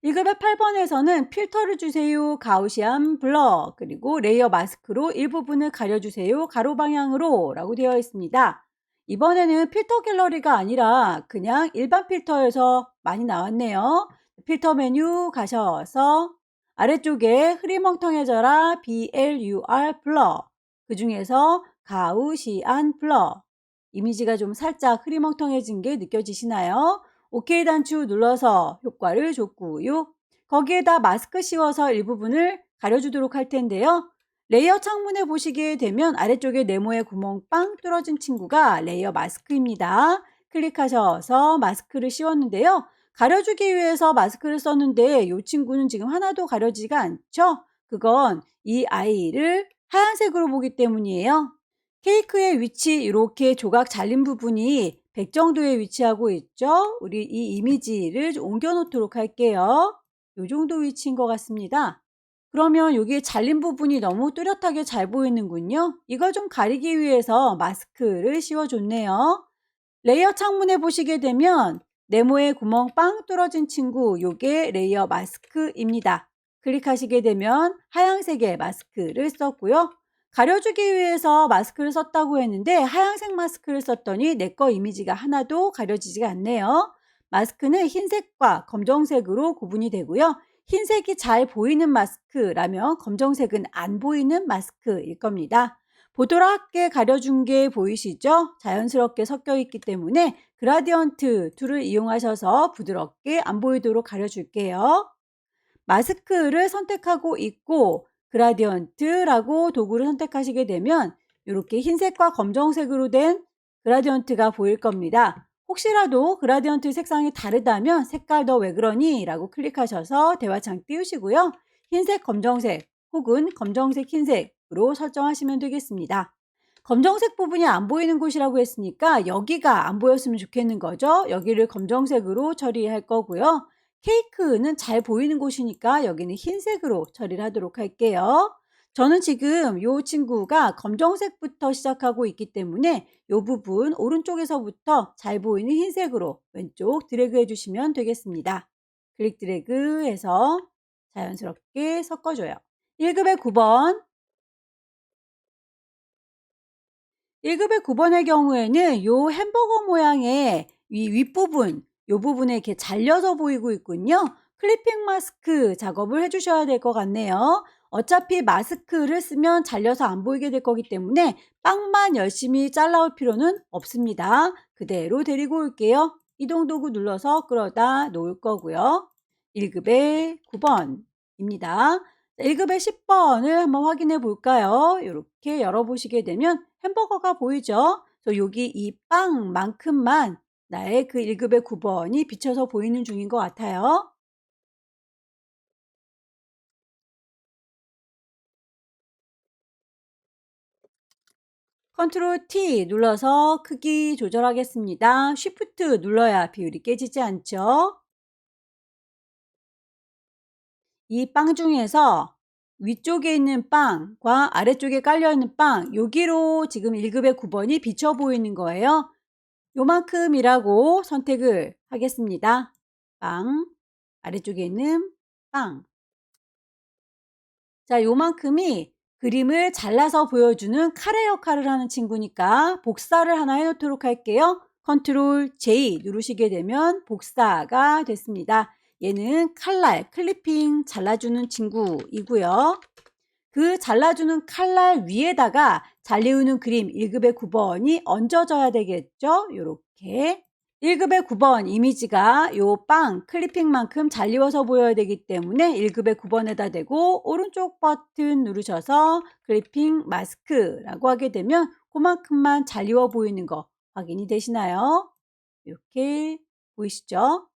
1급의 8번에서는 필터를 주세요. 가우시안 블러 그리고 레이어 마스크로 일부분을 가려주세요. 가로 방향으로 라고 되어 있습니다. 이번에는 필터 갤러리가 아니라 그냥 일반 필터에서 많이 나왔네요. 필터 메뉴 가셔서 아래쪽에 흐리멍텅해져라 BLUR 블러 그 중에서 가우시안 블러 이미지가 좀 살짝 흐리멍텅해진 게 느껴지시나요? OK 단추 눌러서 효과를 줬고요. 거기에다 마스크 씌워서 일부분을 가려주도록 할 텐데요. 레이어 창문에 보시게 되면 아래쪽에 네모의 구멍 빵 뚫어진 친구가 레이어 마스크입니다. 클릭하셔서 마스크를 씌웠는데요. 가려주기 위해서 마스크를 썼는데 이 친구는 지금 하나도 가려지가 않죠? 그건 이 아이를 하얀색으로 보기 때문이에요. 케이크의 위치 이렇게 조각 잘린 부분이 100 정도에 위치하고 있죠. 우리 이 이미지를 옮겨 놓도록 할게요. 이 정도 위치인 것 같습니다. 그러면 여기 잘린 부분이 너무 뚜렷하게 잘 보이는군요. 이걸 좀 가리기 위해서 마스크를 씌워줬네요. 레이어 창문에 보시게 되면 네모의 구멍 빵 뚫어진 친구 요게 레이어 마스크입니다. 클릭하시게 되면 하얀색의 마스크를 썼고요. 가려주기 위해서 마스크를 썼다고 했는데 하얀색 마스크를 썼더니 내 거 이미지가 하나도 가려지지가 않네요. 마스크는 흰색과 검정색으로 구분이 되고요. 흰색이 잘 보이는 마스크라면 검정색은 안 보이는 마스크일 겁니다. 보드랍게 가려준 게 보이시죠? 자연스럽게 섞여 있기 때문에 그라디언트 툴을 이용하셔서 부드럽게 안 보이도록 가려줄게요. 마스크를 선택하고 있고 그라디언트라고 도구를 선택하시게 되면 이렇게 흰색과 검정색으로 된 그라디언트가 보일 겁니다. 혹시라도 그라디언트 색상이 다르다면 색깔 너 왜 그러니? 라고 클릭하셔서 대화창 띄우시고요. 흰색, 검정색 혹은 검정색, 흰색으로 설정하시면 되겠습니다. 검정색 부분이 안 보이는 곳이라고 했으니까 여기가 안 보였으면 좋겠는 거죠. 여기를 검정색으로 처리할 거고요. 케이크는 잘 보이는 곳이니까 여기는 흰색으로 처리를 하도록 할게요. 저는 지금 이 친구가 검정색부터 시작하고 있기 때문에 이 부분 오른쪽에서부터 잘 보이는 흰색으로 왼쪽 드래그 해주시면 되겠습니다. 클릭 드래그 해서 자연스럽게 섞어줘요. 1급의 9번 1급의 9번의 경우에는 요 햄버거 모양의 이 윗부분, 요 부분에 이렇게 잘려서 보이고 있군요. 클리핑 마스크 작업을 해주셔야 될 것 같네요. 어차피 마스크를 쓰면 잘려서 안 보이게 될 거기 때문에 빵만 열심히 잘라올 필요는 없습니다. 그대로 데리고 올게요. 이동 도구 눌러서 끌어다 놓을 거고요. 1급의 9번입니다. 1급의 10번을 한번 확인해 볼까요? 이렇게 열어보시게 되면 햄버거가 보이죠? 그래서 여기 이 빵만큼만 나의 그 1급의 9번이 비쳐서 보이는 중인 것 같아요. 컨트롤 T 눌러서 크기 조절하겠습니다. 쉬프트 눌러야 비율이 깨지지 않죠. 이 빵 중에서 위쪽에 있는 빵과 아래쪽에 깔려있는 빵, 여기로 지금 1급의 9번이 비쳐 보이는 거예요. 요만큼이라고 선택을 하겠습니다. 빵, 아래쪽에 있는 빵. 자, 요만큼이 그림을 잘라서 보여주는 칼의 역할을 하는 친구니까 복사를 하나 해놓도록 할게요. 컨트롤 J 누르시게 되면 복사가 됐습니다. 얘는 칼날, 클리핑 잘라주는 친구이고요. 그 잘라주는 칼날 위에다가 잘리우는 그림 1급의 9번이 얹어져야 되겠죠? 요렇게. 1급의 9번 이미지가 요 빵 클리핑만큼 잘리워서 보여야 되기 때문에 1급의 9번에다 대고 오른쪽 버튼 누르셔서 클리핑 마스크라고 하게 되면 그만큼만 잘리워 보이는 거 확인이 되시나요? 이렇게 보이시죠?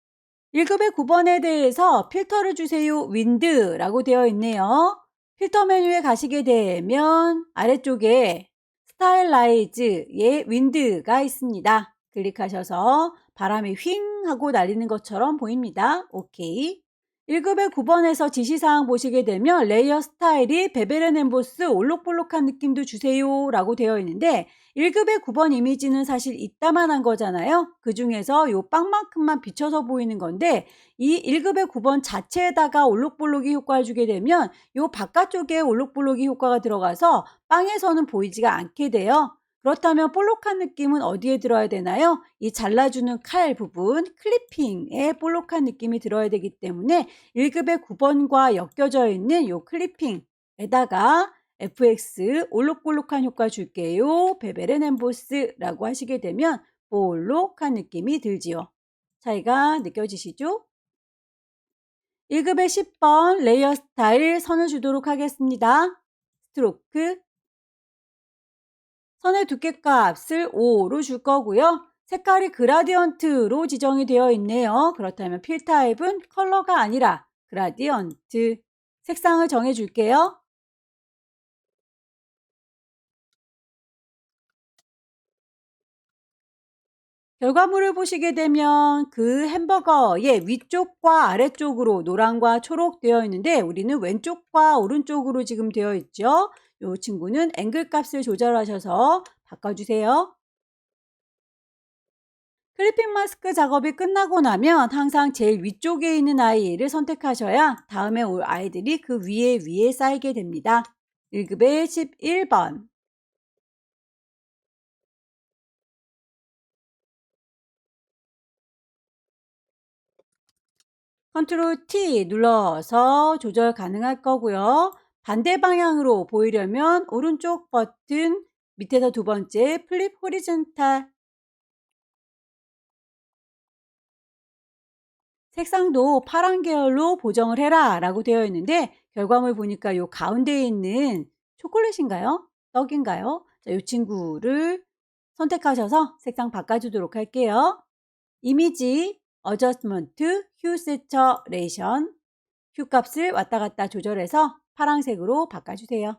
1급의 9번에 대해서 필터를 주세요 윈드라고 되어 있네요. 필터 메뉴에 가시게 되면 아래쪽에 스타일라이즈의 윈드가 있습니다. 클릭하셔서 바람이 휑 하고 날리는 것처럼 보입니다. 오케이. 1급의 9번에서 지시사항 보시게 되면 레이어 스타일이 베벨 앤 엠보스 올록볼록한 느낌도 주세요 라고 되어 있는데 1급의 9번 이미지는 사실 이따만한 거잖아요. 그 중에서 요 빵만큼만 비춰서 보이는 건데 이 1급의 9번 자체에다가 올록볼록이 효과를 주게 되면 요 바깥쪽에 올록볼록이 효과가 들어가서 빵에서는 보이지가 않게 돼요. 그렇다면 볼록한 느낌은 어디에 들어야 되나요? 이 잘라주는 칼 부분, 클리핑에 볼록한 느낌이 들어야 되기 때문에 1급의 9번과 엮여져 있는 요 클리핑에다가 FX 올록볼록한 효과 줄게요. 베벨 앤 엠보스라고 하시게 되면 볼록한 느낌이 들지요. 차이가 느껴지시죠? 1급의 10번 레이어 스타일 선을 주도록 하겠습니다. 스트로크 선의 두께 값을 5로 줄 거고요. 색깔이 그라디언트로 지정이 되어 있네요. 그렇다면 필 타입은 컬러가 아니라 그라디언트 색상을 정해 줄게요. 결과물을 보시게 되면 그 햄버거의 위쪽과 아래쪽으로 노란과 초록 되어 있는데 우리는 왼쪽과 오른쪽으로 지금 되어 있죠. 이 친구는 앵글 값을 조절하셔서 바꿔주세요. 클리핑 마스크 작업이 끝나고 나면 항상 제일 위쪽에 있는 아이를 선택하셔야 다음에 올 아이들이 그 위에 쌓이게 됩니다. 1급의 11번 컨트롤 T 눌러서 조절 가능할 거고요. 반대 방향으로 보이려면 오른쪽 버튼 밑에서 두 번째 플립 호리젠탈 색상도 파란 계열로 보정을 해라 라고 되어 있는데 결과물 보니까 요 가운데에 있는 초콜릿인가요? 떡인가요? 자, 이 친구를 선택하셔서 색상 바꿔주도록 할게요. 이미지, 어저스먼트, 휴 세처레이션 휴 값을 왔다 갔다 조절해서 파란색으로 바꿔주세요.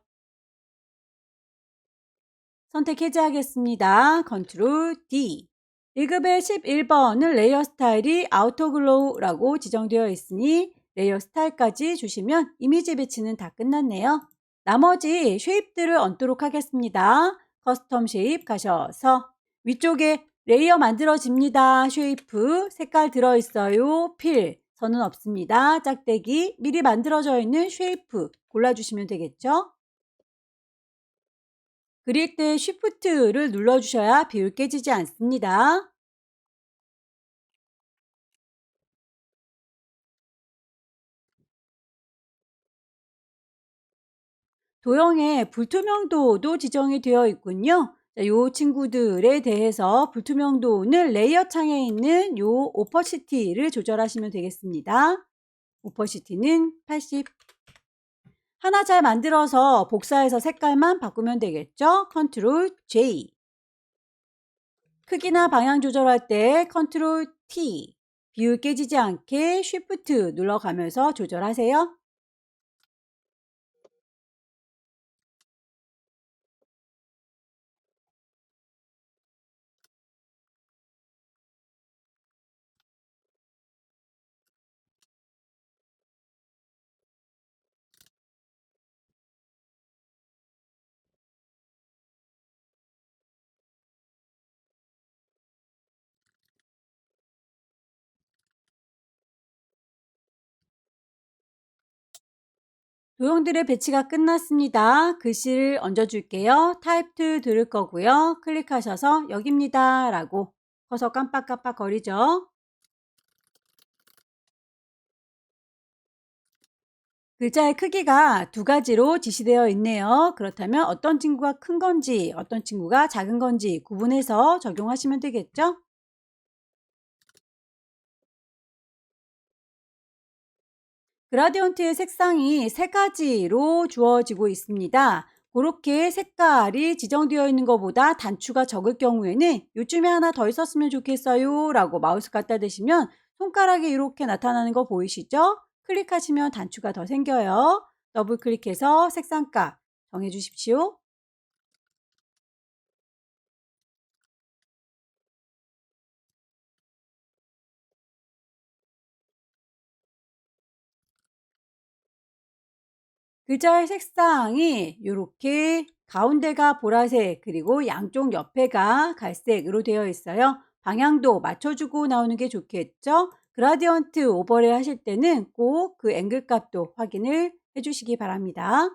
선택 해제하겠습니다. 컨트롤 D 1급의 11번은 레이어 스타일이 아우터 글로우라고 지정되어 있으니 레이어 스타일까지 주시면 이미지 배치는 다 끝났네요. 나머지 쉐입들을 얹도록 하겠습니다. 커스텀 쉐입 가셔서 위쪽에 레이어 만들어집니다. 쉐이프 색깔 들어있어요. 필 선은 없습니다. 짝대기 미리 만들어져 있는 쉐이프 골라주시면 되겠죠. 그릴 때 쉬프트를 눌러주셔야 비율 깨지지 않습니다. 도형의 불투명도도 지정이 되어 있군요. 이 친구들에 대해서 불투명도는 레이어 창에 있는 요 오퍼시티를 조절하시면 되겠습니다. 오퍼시티는 80. 하나 잘 만들어서 복사해서 색깔만 바꾸면 되겠죠? 컨트롤 J. 크기나 방향 조절할 때 컨트롤 T. 비율 깨지지 않게 쉬프트 눌러가면서 조절하세요. 도형들의 배치가 끝났습니다. 글씨를 얹어줄게요. 타입 툴 들을 거고요. 클릭하셔서 여기입니다 라고 커서 깜빡깜빡 거리죠. 글자의 크기가 두 가지로 지시되어 있네요. 그렇다면 어떤 친구가 큰 건지 어떤 친구가 작은 건지 구분해서 적용하시면 되겠죠? 그라디언트의 색상이 세 가지로 주어지고 있습니다. 그렇게 색깔이 지정되어 있는 것보다 단추가 적을 경우에는 요즘에 하나 더 있었으면 좋겠어요 라고 마우스 갖다 대시면 손가락이 이렇게 나타나는 거 보이시죠? 클릭하시면 단추가 더 생겨요. 더블 클릭해서 색상값 정해 주십시오. 글자의 색상이 이렇게 가운데가 보라색 그리고 양쪽 옆에가 갈색으로 되어 있어요. 방향도 맞춰주고 나오는 게 좋겠죠? 그라디언트 오버레이 하실 때는 꼭 그 앵글 값도 확인을 해주시기 바랍니다.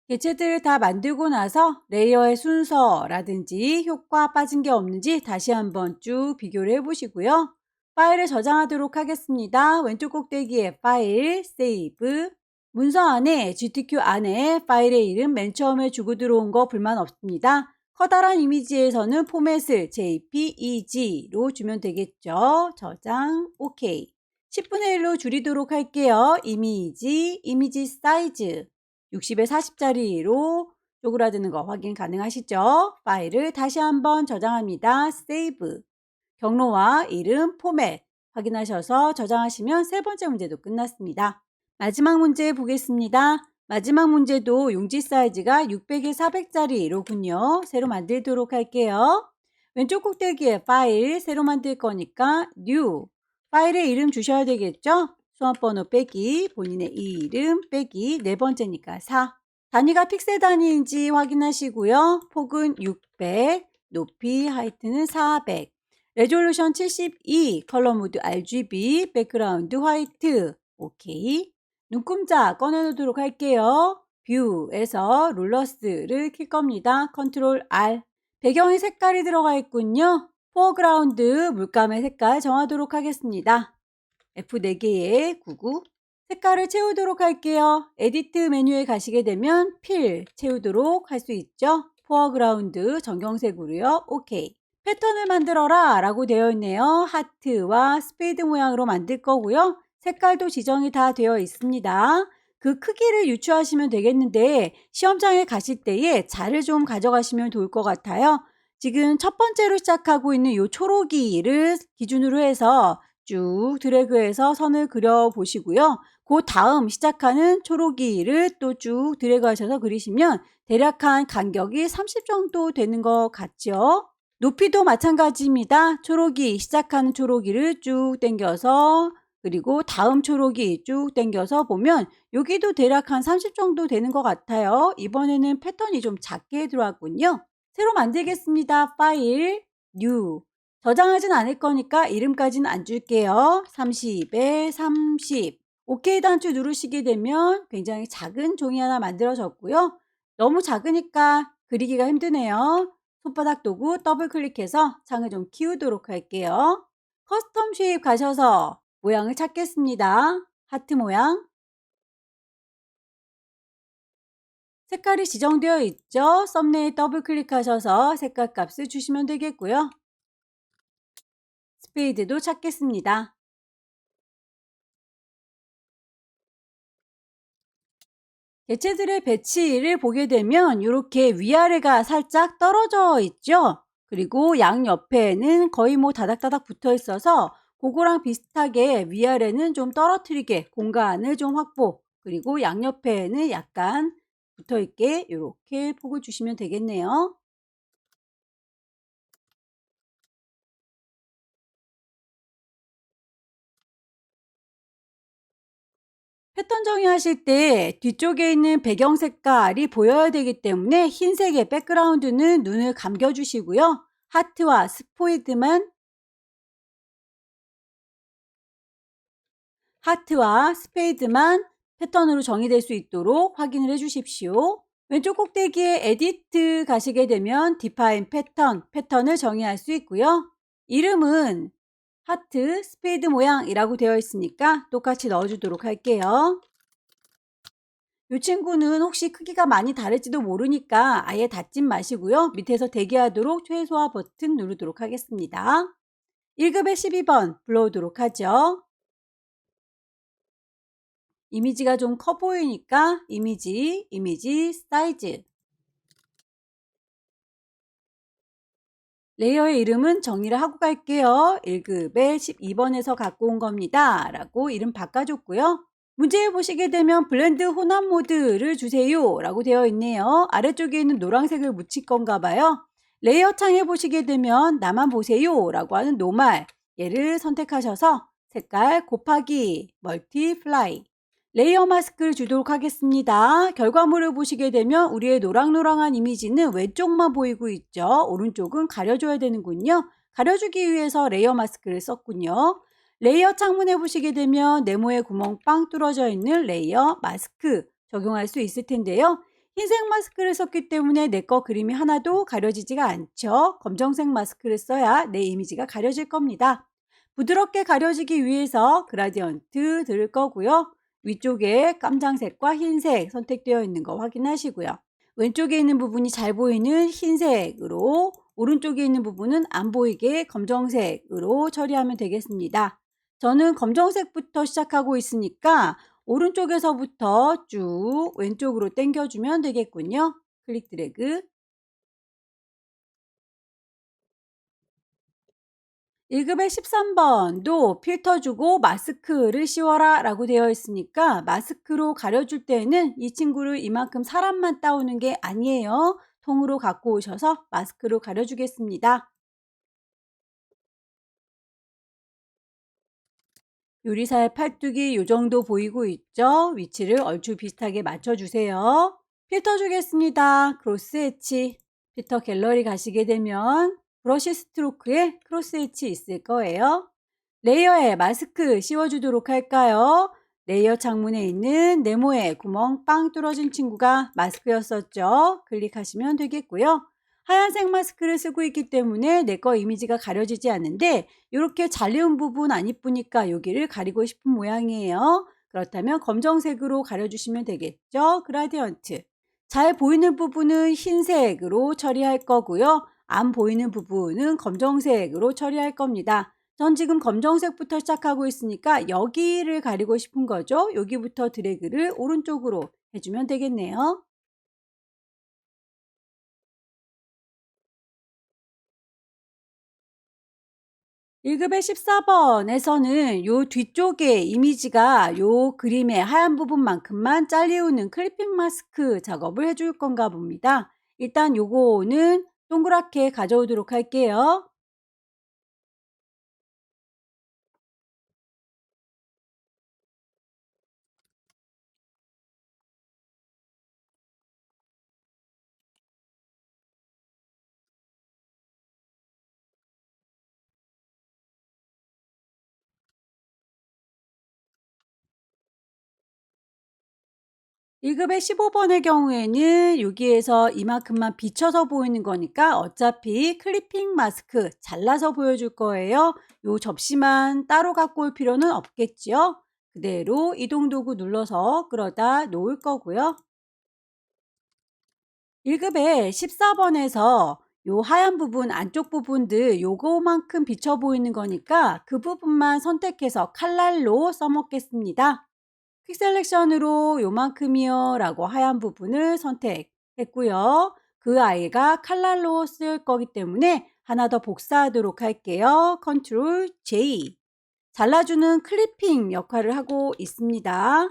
개체들을 다 만들고 나서 레이어의 순서라든지 효과 빠진 게 없는지 다시 한번 쭉 비교를 해보시고요. 파일을 저장하도록 하겠습니다. 왼쪽 꼭대기에 파일, 세이브, 문서 안에 GTQ 안에 파일의 이름 맨 처음에 주고 들어온 거 불만 없습니다. 커다란 이미지에서는 포맷을 JPEG로 주면 되겠죠. 저장, OK. 10분의 1로 줄이도록 할게요. 이미지 사이즈. 60에 40짜리로 쪼그라드는 거 확인 가능하시죠? 파일을 다시 한번 저장합니다. 세이브. 경로와 이름, 포맷 확인하셔서 저장하시면 세 번째 문제도 끝났습니다. 마지막 문제 보겠습니다. 마지막 문제도 용지 사이즈가 600에 400짜리로군요. 새로 만들도록 할게요. 왼쪽 꼭대기에 파일 새로 만들 거니까 new. 파일의 이름 주셔야 되겠죠? 수험번호 빼기, 본인의 이름 빼기, 네 번째니까 4. 단위가 픽셀 단위인지 확인하시고요. 폭은 600, 높이, 하이트는 400. 레졸루션 72, 컬러 모드 RGB, 백그라운드 화이트. 오케이. 눈금자 꺼내놓도록 할게요. 뷰에서 룰러스를 킬 겁니다. 컨트롤 R. 배경에 색깔이 들어가 있군요. 포어그라운드 물감의 색깔 정하도록 하겠습니다. F4개의 99. 색깔을 채우도록 할게요. 에디트 메뉴에 가시게 되면 필 채우도록 할 수 있죠. 포어그라운드 정경색으로요. 오케이. 패턴을 만들어라 라고 되어 있네요. 하트와 스페이드 모양으로 만들 거고요. 색깔도 지정이 다 되어 있습니다. 그 크기를 유추하시면 되겠는데 시험장에 가실 때에 자를 좀 가져가시면 좋을 것 같아요. 지금 첫 번째로 시작하고 있는 이 초록이를 기준으로 해서 쭉 드래그해서 선을 그려 보시고요. 그 다음 시작하는 초록이를 또 쭉 드래그 하셔서 그리시면 대략 한 간격이 30 정도 되는 것 같죠. 높이도 마찬가지입니다. 초록이 시작하는 초록이를 쭉 당겨서 그리고 다음 초록이 쭉 당겨서 보면 여기도 대략 한 30 정도 되는 것 같아요. 이번에는 패턴이 좀 작게 들어왔군요. 새로 만들겠습니다. 파일, 뉴. 저장하진 않을 거니까 이름까지는 안 줄게요. 30에 30. 오케이 단추 누르시게 되면 굉장히 작은 종이 하나 만들어졌고요. 너무 작으니까 그리기가 힘드네요. 손바닥 도구 더블 클릭해서 창을 좀 키우도록 할게요. 커스텀 쉐입 가셔서 모양을 찾겠습니다. 하트 모양. 색깔이 지정되어 있죠? 썸네일 더블 클릭하셔서 색깔 값을 주시면 되겠고요. 스페이드도 찾겠습니다. 개체들의 배치를 보게 되면 이렇게 위아래가 살짝 떨어져 있죠? 그리고 양옆에는 거의 뭐 다닥다닥 붙어 있어서 그거랑 비슷하게 위아래는 좀 떨어뜨리게 공간을 좀 확보, 그리고 양옆에는 약간 붙어 있게 이렇게 폭을 주시면 되겠네요. 패턴 정의하실 때 뒤쪽에 있는 배경 색깔이 보여야 되기 때문에 흰색의 백그라운드는 눈을 감겨주시고요. 하트와 스페이드만 패턴으로 정의될 수 있도록 확인을 해 주십시오. 왼쪽 꼭대기에 에디트 가시게 되면 디파인 패턴을 정의할 수 있고요. 이름은 하트, 스페이드 모양이라고 되어 있으니까 똑같이 넣어주도록 할게요. 이 친구는 혹시 크기가 많이 다를지도 모르니까 아예 닫진 마시고요. 밑에서 대기하도록 최소화 버튼 누르도록 하겠습니다. 1급에 12번 불러오도록 하죠. 이미지가 좀 커 보이니까 이미지 사이즈. 레이어의 이름은 정리를 하고 갈게요. 1급에 12번에서 갖고 온 겁니다. 라고 이름 바꿔줬고요. 문제에 보시게 되면 블렌드 혼합 모드를 주세요. 라고 되어 있네요. 아래쪽에 있는 노란색을 묻힐 건가 봐요. 레이어 창에 보시게 되면 나만 보세요. 라고 하는 노말. 얘를 선택하셔서 색깔 곱하기 멀티플라이. 레이어 마스크를 주도록 하겠습니다. 결과물을 보시게 되면 우리의 노랑노랑한 이미지는 왼쪽만 보이고 있죠. 오른쪽은 가려줘야 되는군요. 가려주기 위해서 레이어 마스크를 썼군요. 레이어 창문에 보시게 되면 네모의 구멍 빵 뚫어져 있는 레이어 마스크 적용할 수 있을 텐데요. 흰색 마스크를 썼기 때문에 내 거 그림이 하나도 가려지지가 않죠. 검정색 마스크를 써야 내 이미지가 가려질 겁니다. 부드럽게 가려지기 위해서 그라디언트 들 거고요. 위쪽에 깜장색과 흰색 선택되어 있는 거 확인하시고요. 왼쪽에 있는 부분이 잘 보이는 흰색으로, 오른쪽에 있는 부분은 안 보이게 검정색으로 처리하면 되겠습니다. 저는 검정색부터 시작하고 있으니까 오른쪽에서부터 쭉 왼쪽으로 당겨주면 되겠군요. 클릭 드래그. 1급의 13번도 필터 주고 마스크를 씌워라 라고 되어 있으니까 마스크로 가려줄 때는 이 친구를 이만큼 사람만 따오는 게 아니에요. 통으로 갖고 오셔서 마스크로 가려주겠습니다. 요리사의 팔뚝이 요 정도 보이고 있죠? 위치를 얼추 비슷하게 맞춰주세요. 필터 주겠습니다. 크로스 엣지. 필터 갤러리 가시게 되면 브러쉬 스트로크에 크로스 엣지 있을 거예요. 레이어에 마스크 씌워주도록 할까요? 레이어 창문에 있는 네모에 구멍 빵 뚫어진 친구가 마스크였었죠. 클릭하시면 되겠고요. 하얀색 마스크를 쓰고 있기 때문에 내 거 이미지가 가려지지 않는데 이렇게 잘리운 부분 안 이쁘니까 여기를 가리고 싶은 모양이에요. 그렇다면 검정색으로 가려주시면 되겠죠. 그라디언트. 잘 보이는 부분은 흰색으로 처리할 거고요. 안 보이는 부분은 검정색으로 처리할 겁니다. 전 지금 검정색부터 시작하고 있으니까 여기를 가리고 싶은 거죠. 여기부터 드래그를 오른쪽으로 해주면 되겠네요. 1급의 14번에서는 요 뒤쪽에 이미지가 요 그림의 하얀 부분만큼만 잘리우는 클리핑 마스크 작업을 해줄 건가 봅니다. 일단 요거는 동그랗게 가져오도록 할게요. 1급의 15번의 경우에는 여기에서 이만큼만 비쳐서 보이는 거니까 어차피 클리핑 마스크 잘라서 보여줄 거예요. 요 접시만 따로 갖고 올 필요는 없겠지요. 그대로 이동 도구 눌러서 끌어다 놓을 거고요. 1급의 14번에서 요 하얀 부분 안쪽 부분들 요거만큼 비쳐 보이는 거니까 그 부분만 선택해서 칼날로 써먹겠습니다. 퀵 셀렉션으로 요만큼이요 라고 하얀 부분을 선택했고요. 그 아이가 칼날로 쓸 거기 때문에 하나 더 복사하도록 할게요. 컨트롤 J. 잘라주는 클리핑 역할을 하고 있습니다.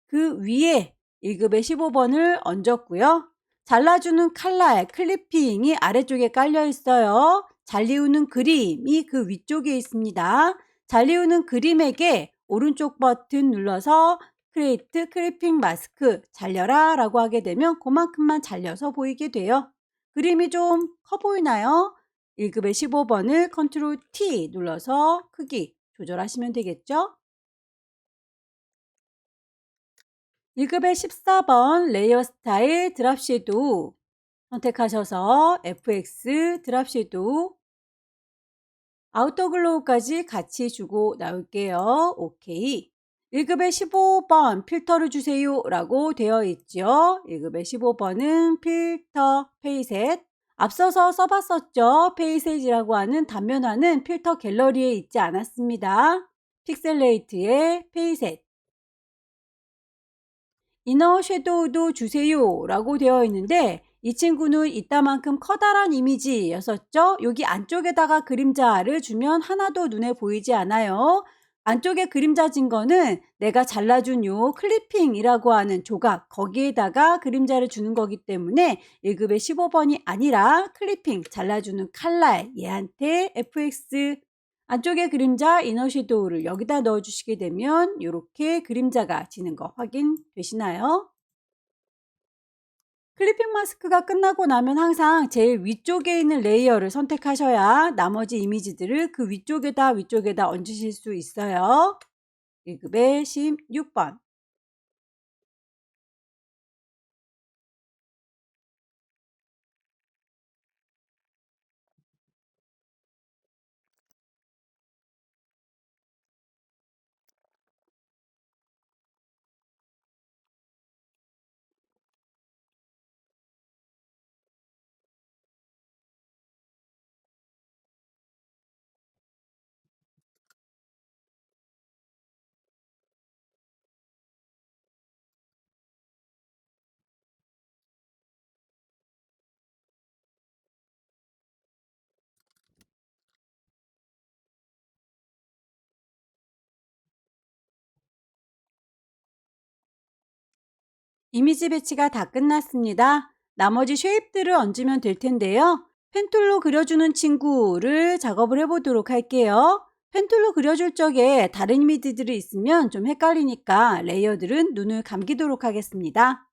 그 위에 1급의 15번을 얹었고요. 잘라주는 칼날, 클리핑이 아래쪽에 깔려 있어요. 잘리우는 그림이 그 위쪽에 있습니다. 잘리우는 그림에게 오른쪽 버튼 눌러서 크리에이트 클리핑 마스크 잘려라 라고 하게 되면 그만큼만 잘려서 보이게 돼요. 그림이 좀 커 보이나요? 1급의 15번을 컨트롤 T 눌러서 크기 조절하시면 되겠죠? 1급의 14번 레이어 스타일 드랍 섀도우 선택하셔서 FX 드랍 섀도우 아우터 글로우까지 같이 주고 나올게요. 오케이. 1급의 15번 필터를 주세요 라고 되어 있죠. 1급의 15번은 필터 페이셋. 앞서서 써봤었죠. 페이셋이라고 하는 단면화는 필터 갤러리에 있지 않았습니다. 픽셀레이트의 페이셋. 이너 섀도우도 주세요 라고 되어 있는데 이 친구는 이따만큼 커다란 이미지였었죠. 여기 안쪽에다가 그림자를 주면 하나도 눈에 보이지 않아요. 안쪽에 그림자진 거는 내가 잘라준 요 클리핑이라고 하는 조각 거기에다가 그림자를 주는 거기 때문에 1급의 15번이 아니라 클리핑 잘라주는 칼날 얘한테 FX 안쪽에 그림자 이너 섀도우를 여기다 넣어주시게 되면 이렇게 그림자가 지는 거 확인되시나요? 클리핑 마스크가 끝나고 나면 항상 제일 위쪽에 있는 레이어를 선택하셔야 나머지 이미지들을 그 위쪽에다 얹으실 수 있어요. 1급의 16번. 이미지 배치가 다 끝났습니다. 나머지 쉐입들을 얹으면 될 텐데요. 펜툴로 그려주는 친구를 작업을 해보도록 할게요. 펜툴로 그려줄 적에 다른 이미지들이 있으면 좀 헷갈리니까 레이어들은 눈을 감기도록 하겠습니다.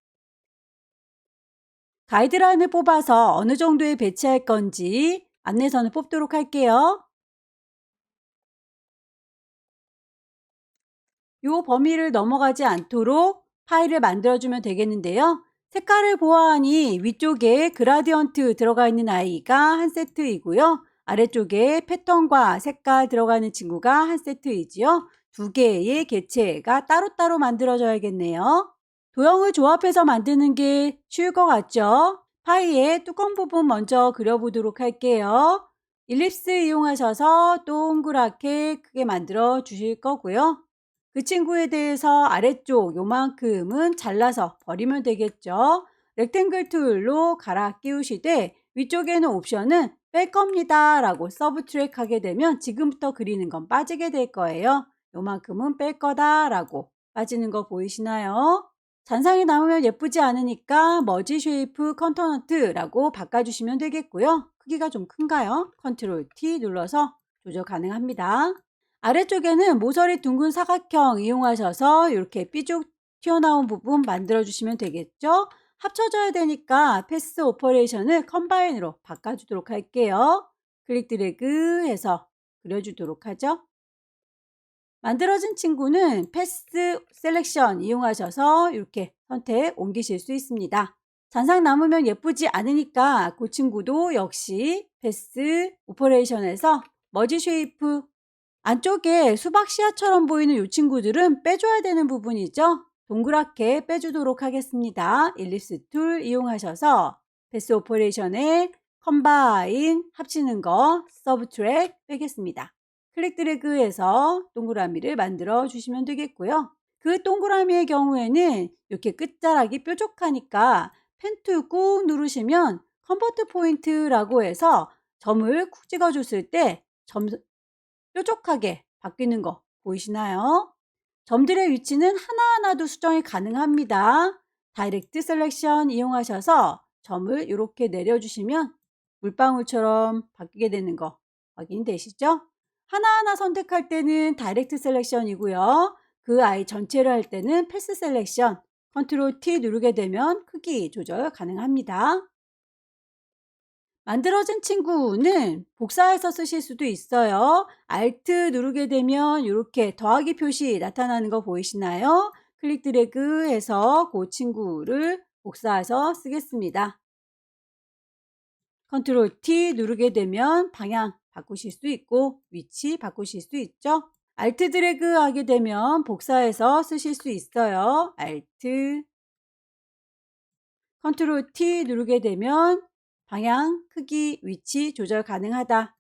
가이드라인을 뽑아서 어느 정도에 배치할 건지 안내선을 뽑도록 할게요. 이 범위를 넘어가지 않도록 파일을 만들어주면 되겠는데요. 색깔을 보아하니 위쪽에 그라디언트 들어가 있는 아이가 한 세트이고요. 아래쪽에 패턴과 색깔 들어가는 친구가 한 세트이지요. 두 개의 개체가 따로따로 만들어져야겠네요. 도형을 조합해서 만드는 게 쉬울 것 같죠? 파이의 뚜껑 부분 먼저 그려보도록 할게요. 일립스 이용하셔서 동그랗게 크게 만들어 주실 거고요. 그 친구에 대해서 아래쪽 요만큼은 잘라서 버리면 되겠죠. 렉탱글 툴로 갈아 끼우시되 위쪽에는 옵션은 뺄 겁니다 라고 서브트랙 하게 되면 지금부터 그리는 건 빠지게 될 거예요. 요만큼은 뺄 거다 라고 빠지는 거 보이시나요? 잔상이 남으면 예쁘지 않으니까 머지 쉐이프 컨토넌트라고 바꿔주시면 되겠고요. 크기가 좀 큰가요? 컨트롤 T 눌러서 조절 가능합니다. 아래쪽에는 모서리 둥근 사각형 이용하셔서 이렇게 삐죽 튀어나온 부분 만들어 주시면 되겠죠. 합쳐져야 되니까 패스 오퍼레이션을 컴바인으로 바꿔주도록 할게요. 클릭 드래그 해서 그려주도록 하죠. 만들어진 친구는 패스 셀렉션 이용하셔서 이렇게 선택 옮기실 수 있습니다. 잔상 남으면 예쁘지 않으니까 그 친구도 역시 패스 오퍼레이션에서 머지 쉐이프, 안쪽에 수박 씨앗처럼 보이는 이 친구들은 빼줘야 되는 부분이죠. 동그랗게 빼주도록 하겠습니다. 일립스 툴 이용하셔서 패스 오퍼레이션에 컴바인 합치는 거 서브트랙 빼겠습니다. 클릭 드래그해서 동그라미를 만들어 주시면 되겠고요. 그 동그라미의 경우에는 이렇게 끝자락이 뾰족하니까 펜 툴 꾹 누르시면 컨버트 포인트라고 해서 점을 쿡 찍어줬을 때 뾰족하게 바뀌는 거 보이시나요? 점들의 위치는 하나하나도 수정이 가능합니다. 다이렉트 셀렉션 이용하셔서 점을 이렇게 내려주시면 물방울처럼 바뀌게 되는 거 확인되시죠? 하나하나 선택할 때는 다이렉트 셀렉션이고요. 그 아이 전체를 할 때는 패스 셀렉션, 컨트롤 T 누르게 되면 크기 조절 가능합니다. 만들어진 친구는 복사해서 쓰실 수도 있어요. Alt 누르게 되면 이렇게 더하기 표시 나타나는 거 보이시나요? 클릭 드래그 해서 그 친구를 복사해서 쓰겠습니다. 컨트롤 T 누르게 되면 방향 바꾸실 수 있고 위치 바꾸실 수 있죠. Alt 드래그 하게 되면 복사해서 쓰실 수 있어요. Alt 컨트롤 T 누르게 되면 방향, 크기, 위치 조절 가능하다.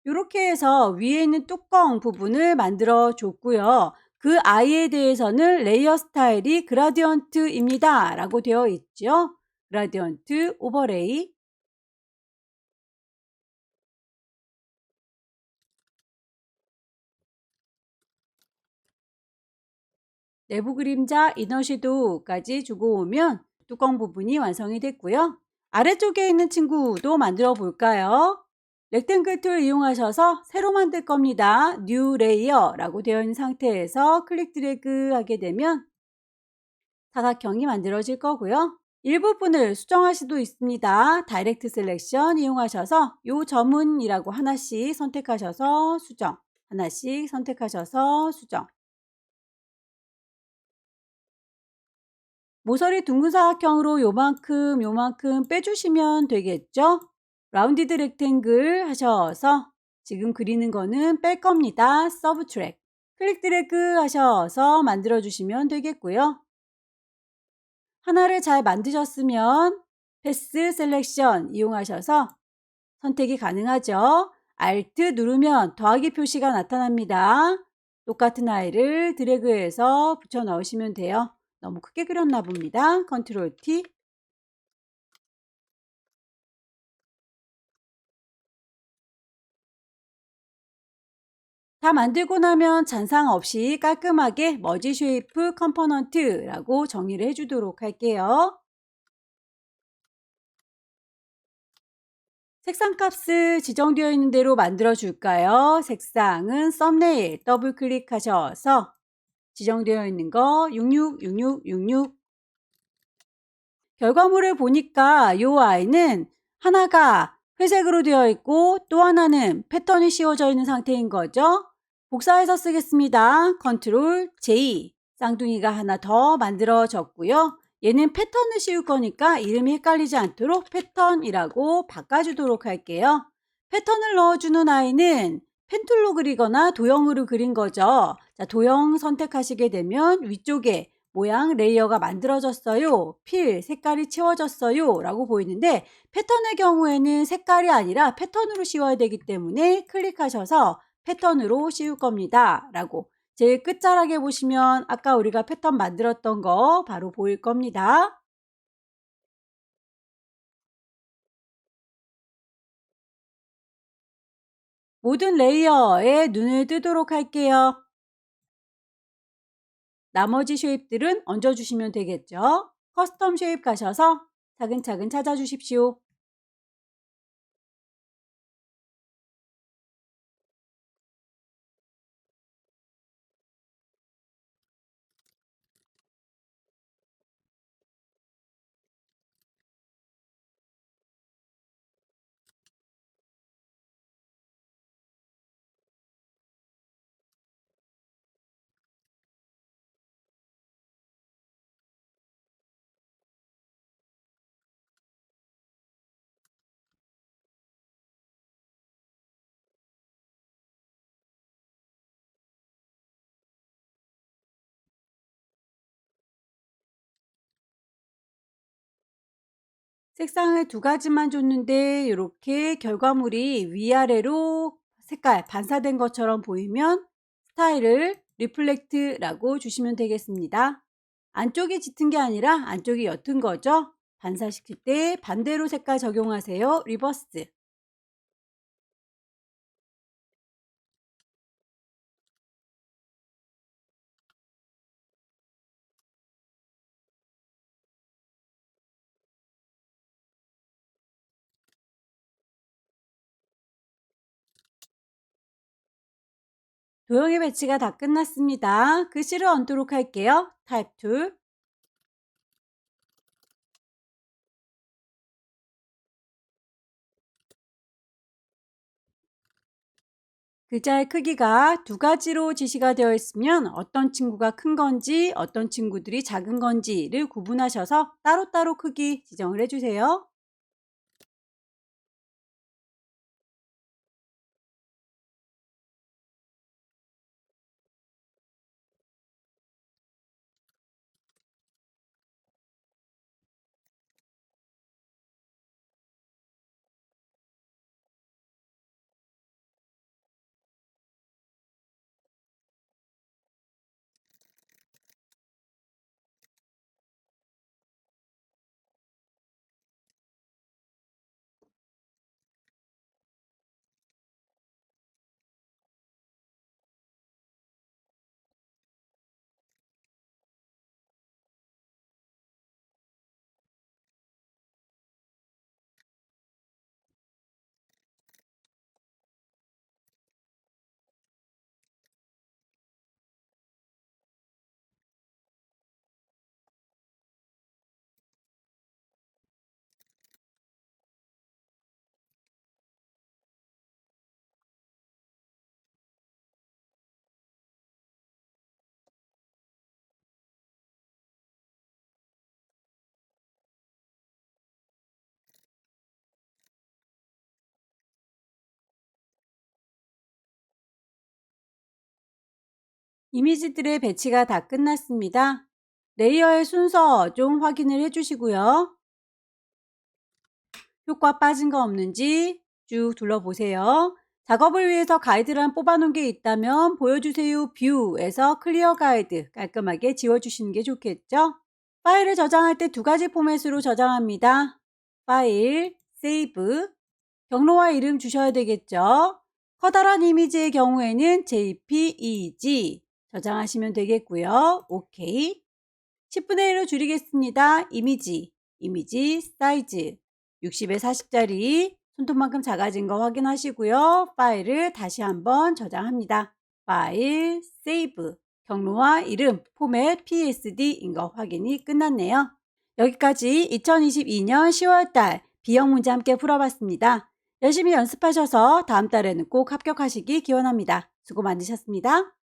이렇게 해서 위에 있는 뚜껑 부분을 만들어 줬고요. 그 아이에 대해서는 레이어 스타일이 그라디언트입니다 라고 되어 있죠. 그라디언트 오버레이, 내부 그림자 이너 섀도우까지 주고 오면 뚜껑 부분이 완성이 됐고요. 아래쪽에 있는 친구도 만들어 볼까요? 렉탱글 툴 이용하셔서 새로 만들 겁니다. 뉴 레이어라고 되어 있는 상태에서 클릭 드래그 하게 되면 사각형이 만들어질 거고요. 일부분을 수정할 수도 있습니다. 다이렉트 셀렉션 이용하셔서 요 점은이라고 하나씩 선택하셔서 수정, 하나씩 선택하셔서 수정. 모서리 둥근 사각형으로 요만큼 빼주시면 되겠죠? 라운디드 렉탱글 하셔서 지금 그리는 거는 뺄 겁니다. 서브트랙. 클릭 드래그 하셔서 만들어 주시면 되겠고요. 하나를 잘 만드셨으면 패스 셀렉션 이용하셔서 선택이 가능하죠. Alt 누르면 더하기 표시가 나타납니다. 똑같은 아이를 드래그해서 붙여 넣으시면 돼요. 너무 크게 그렸나 봅니다. 컨트롤 T. 다 만들고 나면 잔상 없이 깔끔하게 머지 쉐이프 컴포넌트라고 정리를 해주도록 할게요. 색상 값을 지정되어 있는 대로 만들어 줄까요? 색상은 썸네일 더블 클릭하셔서 지정되어 있는 거 666666. 결과물을 보니까 이 아이는 하나가 회색으로 되어 있고 또 하나는 패턴이 씌워져 있는 상태인 거죠. 복사해서 쓰겠습니다. 컨트롤 J. 쌍둥이가 하나 더 만들어졌고요. 얘는 패턴을 씌울 거니까 이름이 헷갈리지 않도록 패턴이라고 바꿔주도록 할게요. 패턴을 넣어주는 아이는 펜툴로 그리거나 도형으로 그린 거죠. 자, 도형 선택하시게 되면 위쪽에 모양 레이어가 만들어졌어요. 필 색깔이 채워졌어요. 라고 보이는데 패턴의 경우에는 색깔이 아니라 패턴으로 씌워야 되기 때문에 클릭하셔서 패턴으로 씌울 겁니다. 라고 제일 끝자락에 보시면 아까 우리가 패턴 만들었던 거 바로 보일 겁니다. 모든 레이어에 눈을 뜨도록 할게요. 나머지 쉐입들은 얹어주시면 되겠죠. 커스텀 쉐입 가셔서 차근차근 찾아주십시오. 색상을 2가지만 줬는데 이렇게 결과물이 위아래로 색깔 반사된 것처럼 보이면 스타일을 리플렉트라고 주시면 되겠습니다. 안쪽이 짙은 게 아니라 안쪽이 옅은 거죠. 반사시킬 때 반대로 색깔 적용하세요. 리버스. 도형의 배치가 다 끝났습니다. 글씨를 얹도록 할게요. 타입 툴. 글자의 크기가 2가지로 지시가 되어 있으면 어떤 친구가 큰 건지 어떤 친구들이 작은 건지를 구분하셔서 따로따로 크기 지정을 해주세요. 이미지들의 배치가 다 끝났습니다. 레이어의 순서 좀 확인을 해주시고요. 효과 빠진 거 없는지 쭉 둘러보세요. 작업을 위해서 가이드란 뽑아놓은 게 있다면 보여주세요 뷰에서 클리어 가이드 깔끔하게 지워주시는 게 좋겠죠? 파일을 저장할 때 2가지 포맷으로 저장합니다. 파일, 세이브, 경로와 이름 주셔야 되겠죠? 커다란 이미지의 경우에는 JPEG 저장하시면 되겠고요. 오케이. 10분의 1로 줄이겠습니다. 이미지 사이즈 60에 40짜리 손톱만큼 작아진 거 확인하시고요. 파일을 다시 한번 저장합니다. 파일, 세이브, 경로와 이름, 포맷 PSD인 거 확인이 끝났네요. 여기까지 2022년 10월달 B형 문제 함께 풀어봤습니다. 열심히 연습하셔서 다음 달에는 꼭 합격하시기 기원합니다. 수고 많으셨습니다.